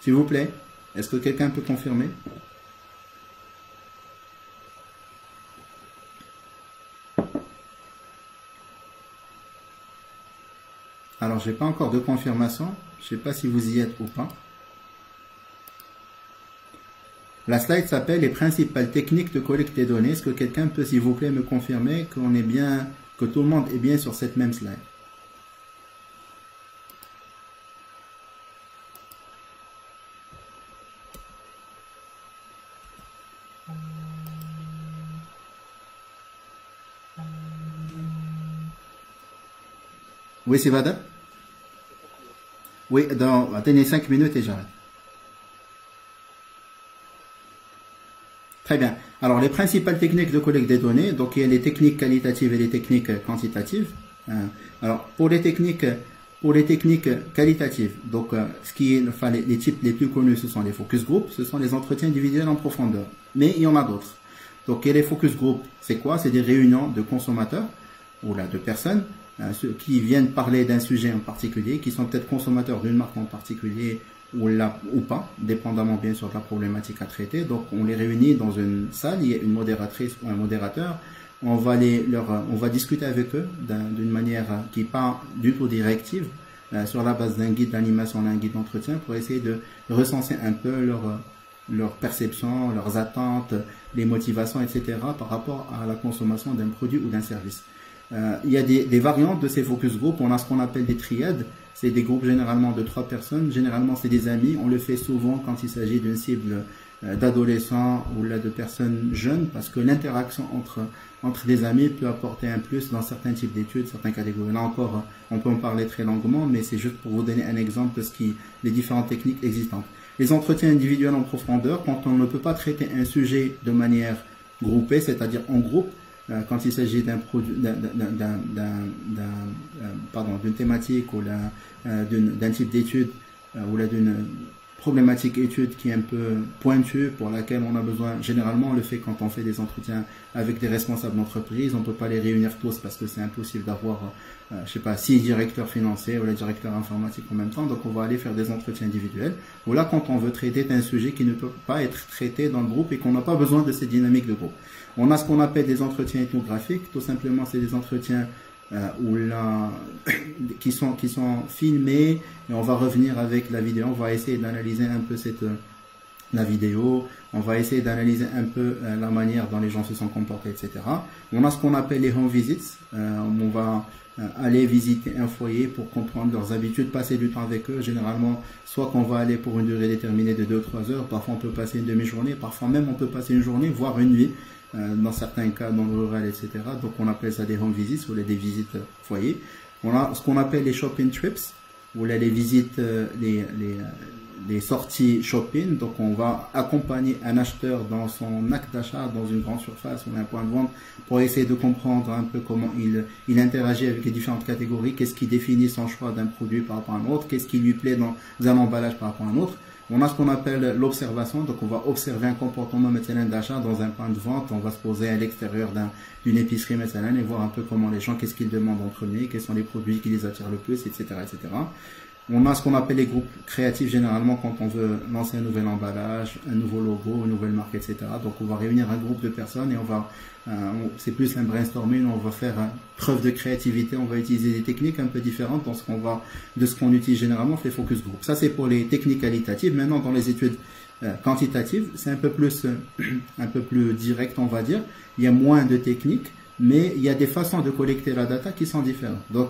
S'il vous plaît, est-ce que quelqu'un peut confirmer? Alors, je n'ai pas encore de confirmation. Je ne sais pas si vous y êtes ou pas. La slide s'appelle les principales techniques de collecte des données. Est-ce que quelqu'un peut, s'il vous plaît, me confirmer que tout le monde est bien sur cette même slide? Oui, c'est Vada? Oui, attendez 5 minutes et j'arrête. Très bien. Alors, les principales techniques de collecte des données, donc il y a les techniques qualitatives et les techniques quantitatives. Alors, pour les techniques qualitatives, donc les types les plus connus, ce sont les focus group, ce sont les entretiens individuels en profondeur. Mais il y en a d'autres. Donc, les focus group, c'est quoi? C'est des réunions de consommateurs ou de personnes qui viennent parler d'un sujet en particulier, qui sont peut-être consommateurs d'une marque en particulier ou pas, dépendamment bien sûr de la problématique à traiter. Donc on les réunit dans une salle, il y a une modératrice ou un modérateur on va discuter avec eux d'une manière qui n'est pas du tout directive, sur la base d'un guide d'animation, d'un guide d'entretien, pour essayer de recenser un peu leur perception, leurs attentes, les motivations, etc. par rapport à la consommation d'un produit ou d'un service. Il y a des variantes de ces focus group. On a ce qu'on appelle des triades. C'est des groupes généralement de 3 personnes. Généralement, c'est des amis. On le fait souvent quand il s'agit d'une cible d'adolescents ou là de personnes jeunes, parce que l'interaction entre des amis peut apporter un plus dans certains types d'études, certaines catégories. Là encore, on peut en parler très longuement, mais c'est juste pour vous donner un exemple de des différentes techniques existantes. Les entretiens individuels en profondeur, quand on ne peut pas traiter un sujet de manière groupée, c'est-à-dire en groupe, quand il s'agit d'une thématique ou d'un type d'étude ou d'une problématique étude qui est un peu pointue, pour laquelle on a besoin, généralement on le fait quand on fait des entretiens avec des responsables d'entreprise, on ne peut pas les réunir tous parce que c'est impossible d'avoir, je sais pas, 6 directeurs financiers ou les directeurs informatiques en même temps, donc on va aller faire des entretiens individuels, ou là quand on veut traiter d'un sujet qui ne peut pas être traité dans le groupe et qu'on n'a pas besoin de ces dynamiques de groupe. On a ce qu'on appelle des entretiens ethnographiques, tout simplement c'est des entretiens qui sont filmés, et on va revenir avec la vidéo, on va essayer d'analyser un peu la vidéo, on va essayer d'analyser un peu la manière dont les gens se sont comportés, etc. On a ce qu'on appelle les home visits, on va aller visiter un foyer pour comprendre leurs habitudes, passer du temps avec eux, généralement soit qu'on va aller pour une durée déterminée de 2-3 heures, parfois on peut passer une demi-journée, parfois même on peut passer une journée, voire une nuit, dans certains cas dans le rural, etc. Donc on appelle ça des home visits ou des visites foyer. On a ce qu'on appelle les shopping trips, ou là les visites, les sorties shopping. Donc on va accompagner un acheteur dans son acte d'achat dans une grande surface ou un point de vente pour essayer de comprendre un peu comment il interagit avec les différentes catégories, qu'est-ce qui définit son choix d'un produit par rapport à un autre, qu'est-ce qui lui plaît dans un emballage par rapport à un autre. On a ce qu'on appelle l'observation, donc on va observer un comportement d'achat dans un point de vente, on va se poser à l'extérieur d'une épicerie et voir un peu comment les gens, qu'est-ce qu'ils demandent en premier, quels sont les produits qui les attirent le plus, etc. etc. On a ce qu'on appelle les groupes créatifs généralement quand on veut lancer un nouvel emballage, un nouveau logo, une nouvelle marque, etc. Donc on va réunir un groupe de personnes et c'est plus un brainstorming, on va faire preuve de créativité, on va utiliser des techniques un peu différentes de ce qu'on utilise généralement fait focus group. Ça c'est pour les techniques qualitatives. Maintenant dans les études quantitatives, c'est un peu plus direct on va dire. Il y a moins de techniques, mais il y a des façons de collecter la data qui sont différentes. Donc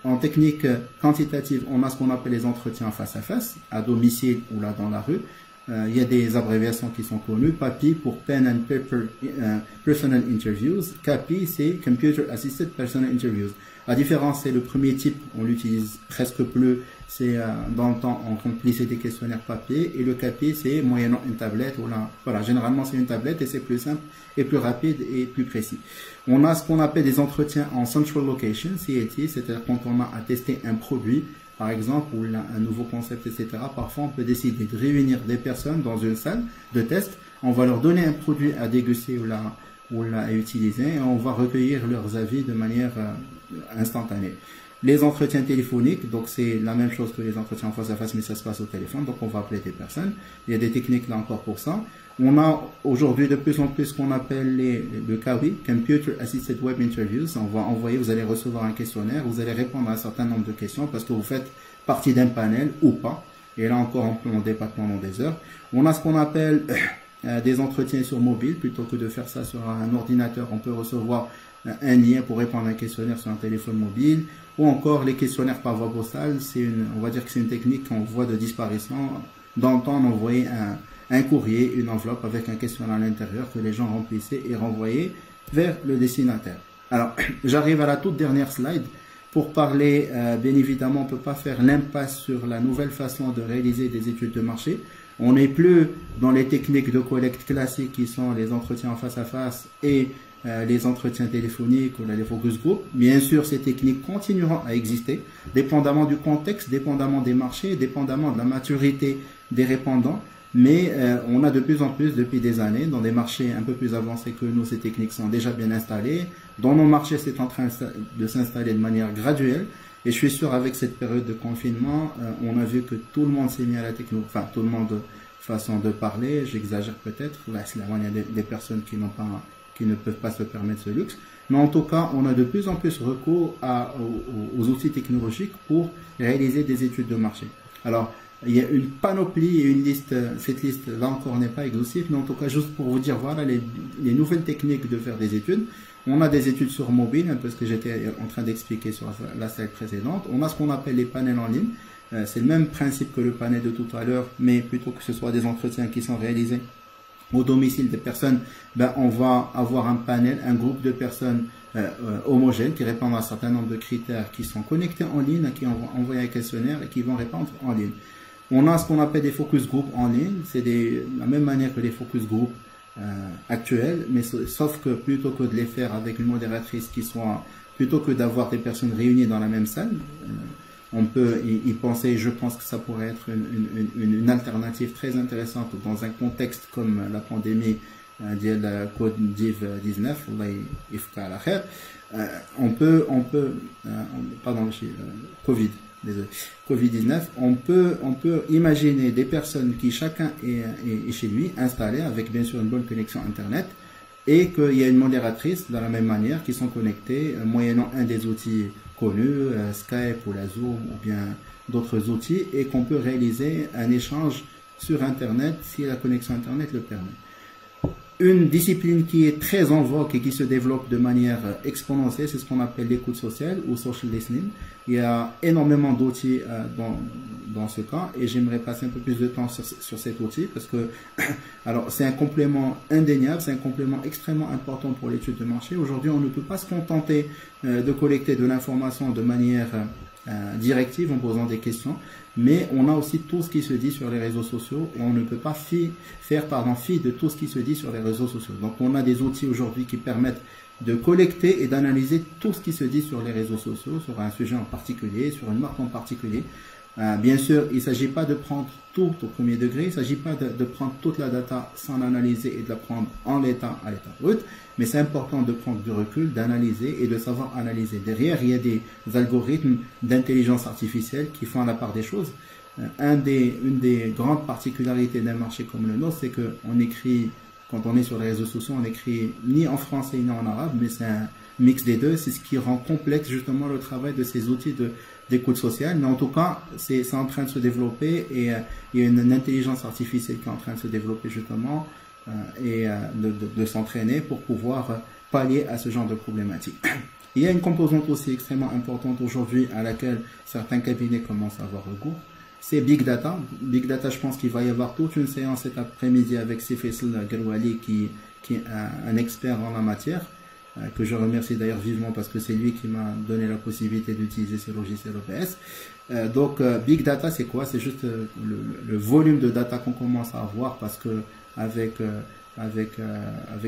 en technique quantitative, on a ce qu'on appelle les entretiens face à face, à domicile ou là dans la rue. Il y a des abréviations qui sont connues. PAPI pour Pen and Paper Personal Interviews. CAPI, c'est Computer Assisted Personal Interviews. La différence, c'est le premier type, on l'utilise presque plus. C'est dans le temps, on remplissait des questionnaires papier. Et le CAPI, c'est moyennant une tablette. Voilà, généralement, c'est une tablette et c'est plus simple et plus rapide et plus précis. On a ce qu'on appelle des entretiens en Central Location, CLT, c'est-à-dire quand on a à tester un produit, par exemple, ou un nouveau concept, etc. Parfois, on peut décider de réunir des personnes dans une salle de test. On va leur donner un produit à déguster ou à utiliser et on va recueillir leurs avis de manière instantanée. Les entretiens téléphoniques, donc c'est la même chose que les entretiens en face à face, mais ça se passe au téléphone. Donc on va appeler des personnes. Il y a des techniques là encore pour ça. On a aujourd'hui de plus en plus ce qu'on appelle le CAWI, Computer Assisted Web Interviews. On va envoyer, vous allez recevoir un questionnaire, vous allez répondre à un certain nombre de questions parce que vous faites partie d'un panel ou pas. Et là encore, on peut en débattre pendant des heures. On a ce qu'on appelle des entretiens sur mobile, plutôt que de faire ça sur un ordinateur. On peut recevoir un lien pour répondre à un questionnaire sur un téléphone mobile. Ou encore les questionnaires par voie postale, on va dire que c'est une technique qu'on voit de disparition. Dans le temps, on envoyait un courrier, une enveloppe avec un questionnaire à l'intérieur que les gens remplissaient et renvoyaient vers le destinataire. Alors, j'arrive à la toute dernière slide pour parler, bien évidemment, on ne peut pas faire l'impasse sur la nouvelle façon de réaliser des études de marché. On n'est plus dans les techniques de collecte classiques qui sont les entretiens en face à face et les entretiens téléphoniques ou les focus group. Bien sûr, ces techniques continueront à exister, dépendamment du contexte, dépendamment des marchés, dépendamment de la maturité des répondants. Mais on a de plus en plus, depuis des années, dans des marchés un peu plus avancés que nous, ces techniques sont déjà bien installées. Dans nos marchés, c'est en train de s'installer de manière graduelle. Et je suis sûr, avec cette période de confinement, on a vu que tout le monde s'est mis à la technologie, enfin tout le monde, façon de parler, j'exagère peut-être, là, il y a des personnes qui ne peuvent pas se permettre ce luxe. Mais en tout cas, on a de plus en plus recours aux outils technologiques pour réaliser des études de marché. Alors, il y a une panoplie et une liste, cette liste là encore n'est pas exhaustive, mais en tout cas, juste pour vous dire, voilà les nouvelles techniques de faire des études. On a des études sur mobile, un peu ce que j'étais en train d'expliquer sur la slide précédente. On a ce qu'on appelle les panels en ligne. C'est le même principe que le panel de tout à l'heure, mais plutôt que ce soit des entretiens qui sont réalisés au domicile des personnes, ben on va avoir un panel, un groupe de personnes homogènes qui répondent à un certain nombre de critères, qui sont connectés en ligne, qui vont envoyer un questionnaire et qui vont répondre en ligne. On a ce qu'on appelle des focus group en ligne, c'est de la même manière que les focus group actuels, mais sauf que plutôt que de les faire avec une modératrice plutôt que d'avoir des personnes réunies dans la même salle, on peut y penser. Je pense que ça pourrait être une alternative très intéressante dans un contexte comme la pandémie de la Covid-19. Covid. Désolé, Covid-19, on peut imaginer des personnes qui chacun est chez lui, installé avec bien sûr une bonne connexion Internet, et qu'il y a une modératrice de la même manière qui sont connectés moyennant un des outils connus, Skype ou la Zoom ou bien d'autres outils, et qu'on peut réaliser un échange sur Internet si la connexion Internet le permet. Une discipline qui est très en vogue et qui se développe de manière exponentielle, c'est ce qu'on appelle l'écoute sociale ou social listening. Il y a énormément d'outils dans ce cas, et j'aimerais passer un peu plus de temps sur cet outil parce que alors c'est un complément indéniable, c'est un complément extrêmement important pour l'étude de marché. Aujourd'hui, on ne peut pas se contenter de collecter de l'information de manière directive en posant des questions, mais on a aussi tout ce qui se dit sur les réseaux sociaux et on ne peut pas faire fi de tout ce qui se dit sur les réseaux sociaux. Donc on a des outils aujourd'hui qui permettent de collecter et d'analyser tout ce qui se dit sur les réseaux sociaux, sur un sujet en particulier, sur une marque en particulier. Bien sûr, il ne s'agit pas de prendre tout au premier degré, il ne s'agit pas de prendre toute la data sans l'analyser et de la prendre à l'état brut, mais c'est important de prendre du recul, d'analyser et de savoir analyser. Derrière, il y a des algorithmes d'intelligence artificielle qui font la part des choses. Une des grandes particularités d'un marché comme le nôtre, c'est qu'on écrit, quand on est sur les réseaux sociaux, on écrit ni en français ni en arabe, mais c'est un mix des deux. C'est ce qui rend complexe justement le travail de ces outils d'écoute sociale. Mais en tout cas, c'est en train de se développer et il y a une intelligence artificielle qui est en train de se développer justement et de s'entraîner pour pouvoir pallier à ce genre de problématiques. Il y a une composante aussi extrêmement importante aujourd'hui à laquelle certains cabinets commencent à avoir recours. C'est Big Data. Big Data, je pense qu'il va y avoir toute une séance cet après-midi avec Faisal Galwali qui est un expert en la matière, que je remercie d'ailleurs vivement parce que c'est lui qui m'a donné la possibilité d'utiliser ce logiciel OBS. Donc Big Data, c'est quoi? C'est juste le volume de data qu'on commence à avoir parce que avec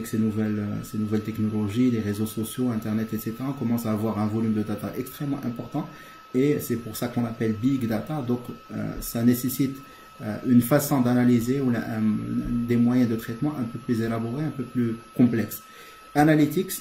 ces nouvelles technologies, les réseaux sociaux, Internet, etc., on commence à avoir un volume de data extrêmement important. Et c'est pour ça qu'on l'appelle Big Data. Donc, ça nécessite une façon d'analyser ou des moyens de traitement un peu plus élaborés, un peu plus complexes. Analytics,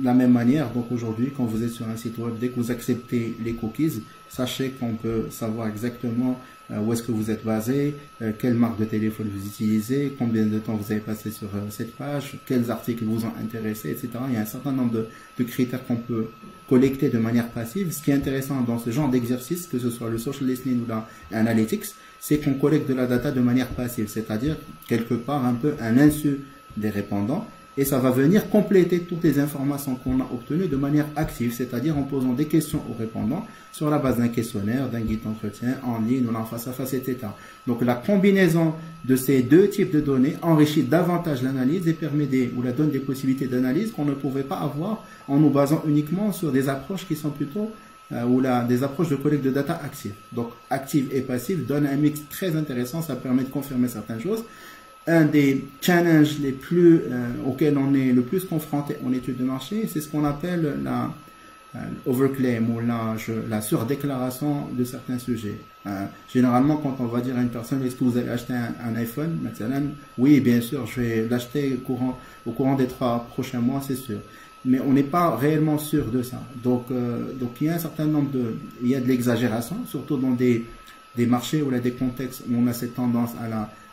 de la même manière. Donc, aujourd'hui, quand vous êtes sur un site web, dès que vous acceptez les cookies, sachez qu'on peut savoir exactement où est-ce que vous êtes basé, quelle marque de téléphone vous utilisez, combien de temps vous avez passé sur cette page, quels articles vous ont intéressé, etc. Il y a un certain nombre de critères qu'on peut collecter de manière passive. Ce qui est intéressant dans ce genre d'exercice, que ce soit le social listening ou l'analytics, c'est qu'on collecte de la data de manière passive, c'est-à-dire quelque part un peu à l'insu des répondants. Et ça va venir compléter toutes les informations qu'on a obtenues de manière active, c'est-à-dire en posant des questions aux répondants sur la base d'un questionnaire, d'un guide d'entretien, en ligne ou en face à face, etc. Donc la combinaison de ces deux types de données enrichit davantage l'analyse et donne des possibilités d'analyse qu'on ne pouvait pas avoir en nous basant uniquement sur des approches qui sont plutôt des approches de collecte de data active. Donc active et passive donne un mix très intéressant, ça permet de confirmer certaines choses. Un des challenges auxquels on est le plus confronté en étude de marché, c'est ce qu'on appelle overclaim ou la surdéclaration de certains sujets. Généralement, quand on va dire à une personne, est-ce que vous allez acheter un iPhone? Oui, bien sûr, je vais l'acheter au courant des 3 prochains mois, c'est sûr. Mais on n'est pas réellement sûr de ça. Donc il y a un certain nombre il y a de l'exagération, surtout dans des marchés ou des contextes où on a cette tendance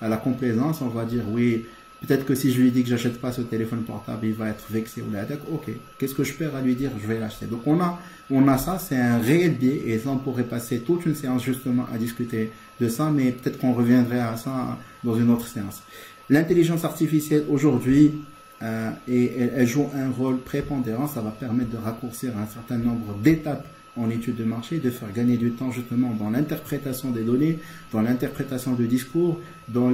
à la complaisance. On va dire oui, Peut-être que si je lui dis que j'achète pas ce téléphone portable, il va être vexé ou là, ok, qu'est-ce que je perds à lui dire, je vais l'acheter. Donc on a ça, c'est un réel biais, et ça on pourrait passer toute une séance justement à discuter de ça, mais peut-être qu'on reviendrait à ça dans une autre séance. L'intelligence artificielle aujourd'hui, elle joue un rôle prépondérant, ça va permettre de raccourcir un certain nombre d'étapes en étude de marché, de faire gagner du temps justement dans l'interprétation des données, dans l'interprétation du discours, dans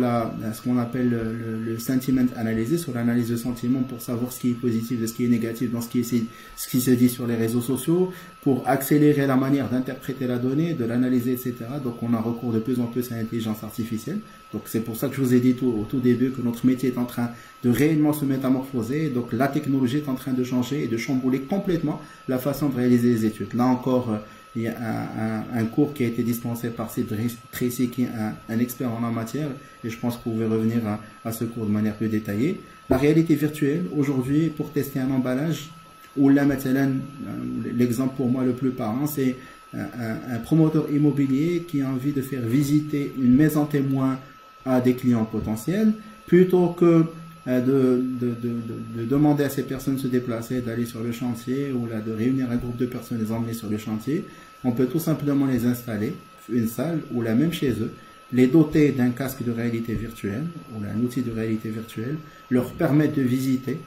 ce qu'on appelle le sentiment analysis, ou l'analyse de sentiments pour savoir ce qui est positif de ce qui est négatif dans ce qui se dit sur les réseaux sociaux, pour accélérer la manière d'interpréter la donnée, de l'analyser, etc. Donc on a recours de plus en plus à l'intelligence artificielle. Donc c'est pour ça que je vous ai dit au tout début que notre métier est en train de réellement se métamorphoser. Donc la technologie est en train de changer et de chambouler complètement la façon de réaliser les études. Là encore, il y a un cours qui a été dispensé par Sid Tracy, qui est un expert en la matière, et je pense que vous pouvez revenir à ce cours de manière plus détaillée. La réalité virtuelle, aujourd'hui, pour tester un emballage, ou là, maintenant, l'exemple pour moi le plus parlant, c'est un promoteur immobilier qui a envie de faire visiter une maison témoin à des clients potentiels, plutôt que de demander à ces personnes de se déplacer, d'aller sur le chantier, ou là, de réunir un groupe de personnes et les emmener sur le chantier. On peut tout simplement les installer, une salle, ou là même chez eux, les doter d'un casque de réalité virtuelle, ou là, un outil de réalité virtuelle, leur permettre de visiter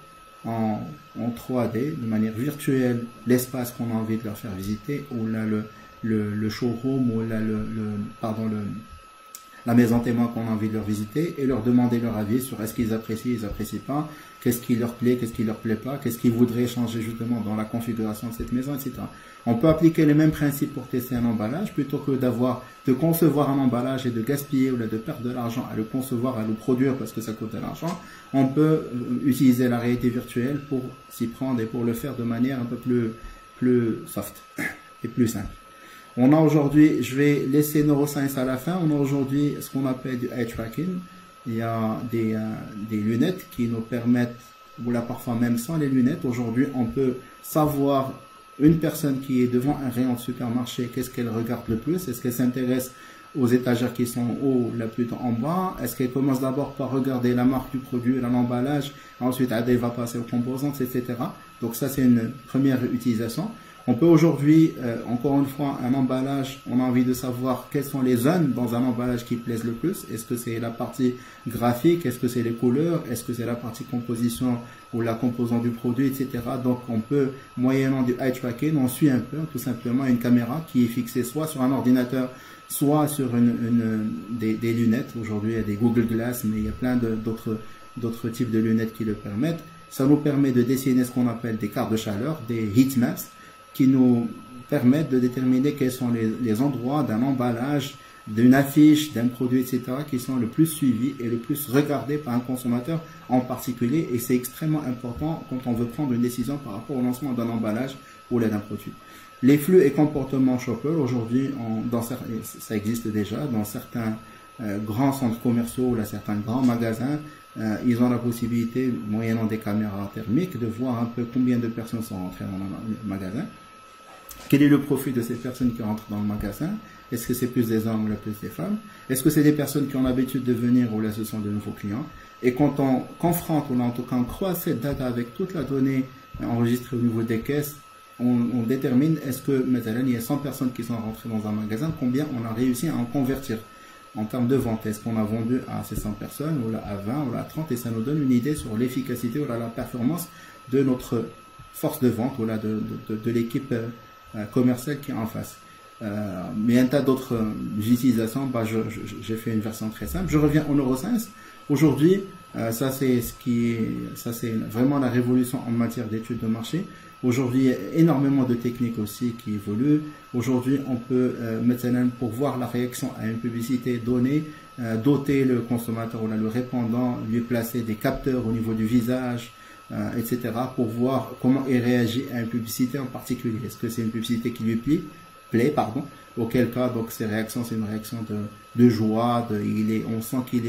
en 3D, de manière virtuelle, l'espace qu'on a envie de leur faire visiter, ou là le showroom, ou là la maison témoin qu'on a envie de leur visiter, et leur demander leur avis sur est-ce qu'ils apprécient, ils apprécient pas, qu'est-ce qui leur plaît, qu'est-ce qui leur plaît pas, qu'est-ce qu'ils voudraient changer justement dans la configuration de cette maison, etc. On peut appliquer les mêmes principes pour tester un emballage, plutôt que de concevoir un emballage et de gaspiller ou de perdre de l'argent à le concevoir, à le produire parce que ça coûte de l'argent. On peut utiliser la réalité virtuelle pour s'y prendre et pour le faire de manière un peu plus soft et plus simple. On a aujourd'hui, je vais laisser Neuroscience à la fin, on a aujourd'hui ce qu'on appelle du eye tracking. Il y a des lunettes qui nous permettent, ou là parfois même sans les lunettes, aujourd'hui on peut savoir une personne qui est devant un rayon de supermarché, qu'est-ce qu'elle regarde le plus? Est-ce qu'elle s'intéresse aux étagères qui sont en haut, là plutôt en bas? Est-ce qu'elle commence d'abord par regarder la marque du produit, l'emballage, ensuite elle va passer aux composantes, etc. Donc ça c'est une première utilisation. On peut aujourd'hui, encore une fois, un emballage, on a envie de savoir quelles sont les zones dans un emballage qui plaisent le plus. Est-ce que c'est la partie graphique? Est-ce que c'est les couleurs? Est-ce que c'est la partie composition ou la composante du produit, etc. Donc on peut, moyennant du eye tracking, on suit un peu, tout simplement, une caméra qui est fixée soit sur un ordinateur, soit sur des lunettes. Aujourd'hui, il y a des Google Glass, mais il y a plein d'autres types de lunettes qui le permettent. Ça nous permet de dessiner ce qu'on appelle des cartes de chaleur, des heat maps, qui nous permettent de déterminer quels sont les endroits d'un emballage, d'une affiche, d'un produit, etc., qui sont le plus suivis et le plus regardés par un consommateur en particulier. Et c'est extrêmement important quand on veut prendre une décision par rapport au lancement d'un emballage ou d'un produit. Les flux et comportements shopper, aujourd'hui, ça existe déjà dans certains grands centres commerciaux ou certains grands magasins. Ils ont la possibilité, moyennant des caméras thermiques, de voir un peu combien de personnes sont rentrées dans le magasin. Quel est le profil de ces personnes qui rentrent dans le magasin? Est-ce que c'est plus des hommes ou plus des femmes? Est-ce que c'est des personnes qui ont l'habitude de venir ou là ce sont de nouveaux clients? Et quand on confronte, ou là en tout cas on croise cette data avec toute la donnée enregistrée au niveau des caisses, on détermine est-ce que maintenant il y a 100 personnes qui sont rentrées dans un magasin, combien on a réussi à en convertir en termes de vente. Est-ce qu'on a vendu à ces 100 personnes ou là à 20 ou là à 30, et ça nous donne une idée sur l'efficacité ou là la performance de notre force de vente ou là de l'équipe commerciale qui est en face. Mais un tas d'autres utilisations, j'ai fait une version très simple. Je reviens au neurosciences. Aujourd'hui, ça c'est vraiment la révolution en matière d'études de marché. Aujourd'hui, il y a énormément de techniques aussi qui évoluent. Aujourd'hui, on peut maintenant, pour voir la réaction à une publicité donnée, doter le consommateur ou le répondant, lui placer des capteurs au niveau du visage, etc. pour voir comment il réagit à une publicité en particulier. Est-ce que c'est une publicité qui lui plaît, auquel cas, donc ces réactions, c'est une réaction de joie, on sent qu'il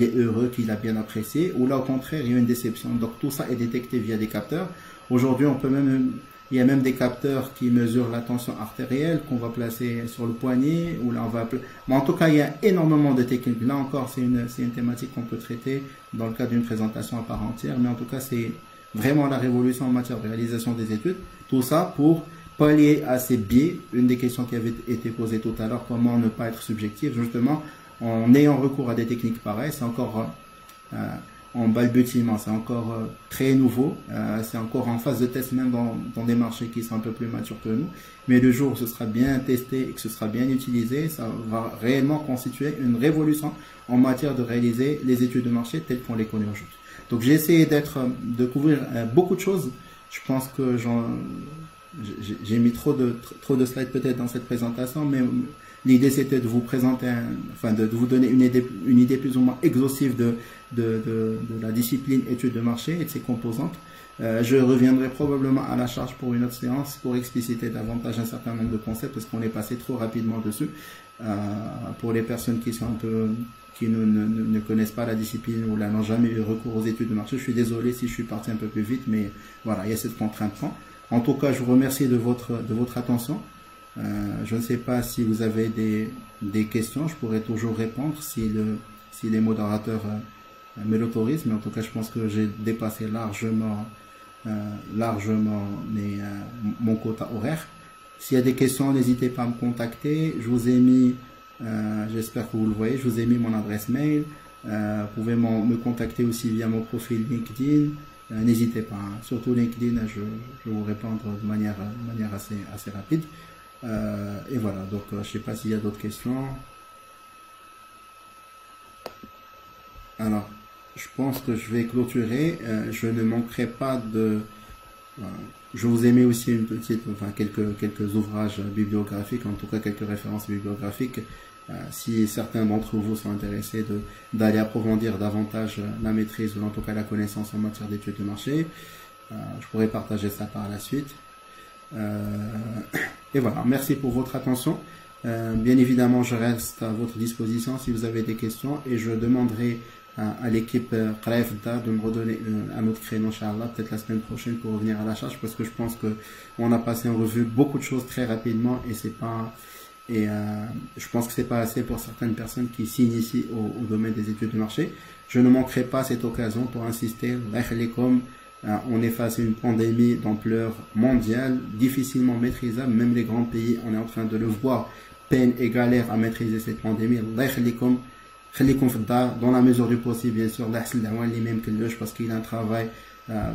est heureux, qu'il a bien apprécié, ou là au contraire, il y a une déception. Donc tout ça est détecté via des capteurs. Aujourd'hui, on peut même Il y a même des capteurs qui mesurent la tension artérielle qu'on va placer sur le poignet. Ou là on va... Mais en tout cas, il y a énormément de techniques. Là encore, c'est une thématique qu'on peut traiter dans le cadre d'une présentation à part entière. Mais en tout cas, c'est vraiment la révolution en matière de réalisation des études. Tout ça pour pallier à ces biais. Une des questions qui avait été posée tout à l'heure, comment ne pas être subjectif, justement, en ayant recours à des techniques pareilles, c'est encore en balbutiement, c'est encore très nouveau, c'est encore en phase de test même dans des marchés qui sont un peu plus matures que nous, mais le jour où ce sera bien testé et que ce sera bien utilisé, ça va réellement constituer une révolution en matière de réaliser les études de marché telles qu'on les connaît aujourd'hui. Donc j'ai essayé de couvrir beaucoup de choses. Je pense que j'ai mis trop de slides peut-être dans cette présentation, mais l'idée c'était de vous présenter, de vous donner une idée plus ou moins exhaustive de la discipline études de marché et de ses composantes. Je reviendrai probablement à la charge pour une autre séance pour expliciter davantage un certain nombre de concepts parce qu'on est passé trop rapidement dessus. Pour les personnes qui ne connaissent pas la discipline ou n'ont jamais eu recours aux études de marché, je suis désolé si je suis parti un peu plus vite, mais voilà, il y a cette contrainte-là. En tout cas, je vous remercie de votre attention. Je ne sais pas si vous avez des questions, je pourrais toujours répondre si les modérateurs me l'autorisent, mais en tout cas, je pense que j'ai dépassé largement mon quota horaire. S'il y a des questions, n'hésitez pas à me contacter. Je vous ai mis, j'espère que vous le voyez, je vous ai mis mon adresse mail. Vous pouvez me contacter aussi via mon profil LinkedIn. N'hésitez pas, hein. Surtout LinkedIn, je vais vous répondre de manière assez rapide. Et voilà, donc je ne sais pas s'il y a d'autres questions. Alors, je pense que je vais clôturer. Je ne manquerai pas de... je vous ai mis aussi quelques ouvrages bibliographiques, en tout cas quelques références bibliographiques. Si certains d'entre vous sont intéressés d'aller approfondir davantage la maîtrise ou en tout cas la connaissance en matière d'études de marché, je pourrais partager ça par la suite. Et voilà, merci pour votre attention. Bien évidemment, je reste à votre disposition si vous avez des questions et je demanderai à l'équipe Qraifda de me redonner un autre créneau, Inch'Allah, peut-être la semaine prochaine pour revenir à la charge parce que je pense qu'on a passé en revue beaucoup de choses très rapidement et je pense que c'est pas assez pour certaines personnes qui s'initient au domaine des études de marché. Je ne manquerai pas cette occasion pour insister. On est face à une pandémie d'ampleur mondiale, difficilement maîtrisable. Même les grands pays, on est en train de le voir, peine et galère à maîtriser cette pandémie. Dans la mesure du possible, bien sûr, parce qu'il a un travail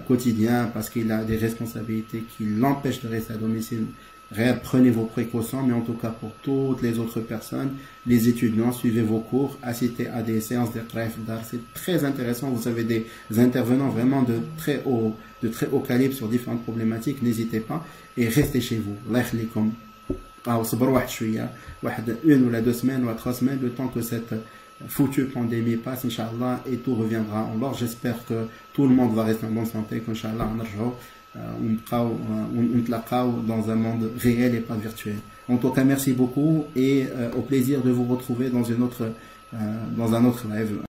quotidien, parce qu'il a des responsabilités qui l'empêchent de rester à domicile. Prenez vos précautions, mais en tout cas pour toutes les autres personnes, les étudiants, suivez vos cours, assistez à des séances de Qraifda, c'est très intéressant. Vous avez des intervenants vraiment de très haut calibre sur différentes problématiques, n'hésitez pas et restez chez vous. Une ou 2 semaines ou 3 semaines, le temps que cette foutue pandémie passe, Inch'Allah, et tout reviendra en ordre. J'espère que tout le monde va rester en bonne santé, qu'Inch'Allah, on dans un monde réel et pas virtuel. En tout cas, merci beaucoup et au plaisir de vous retrouver dans un autre live.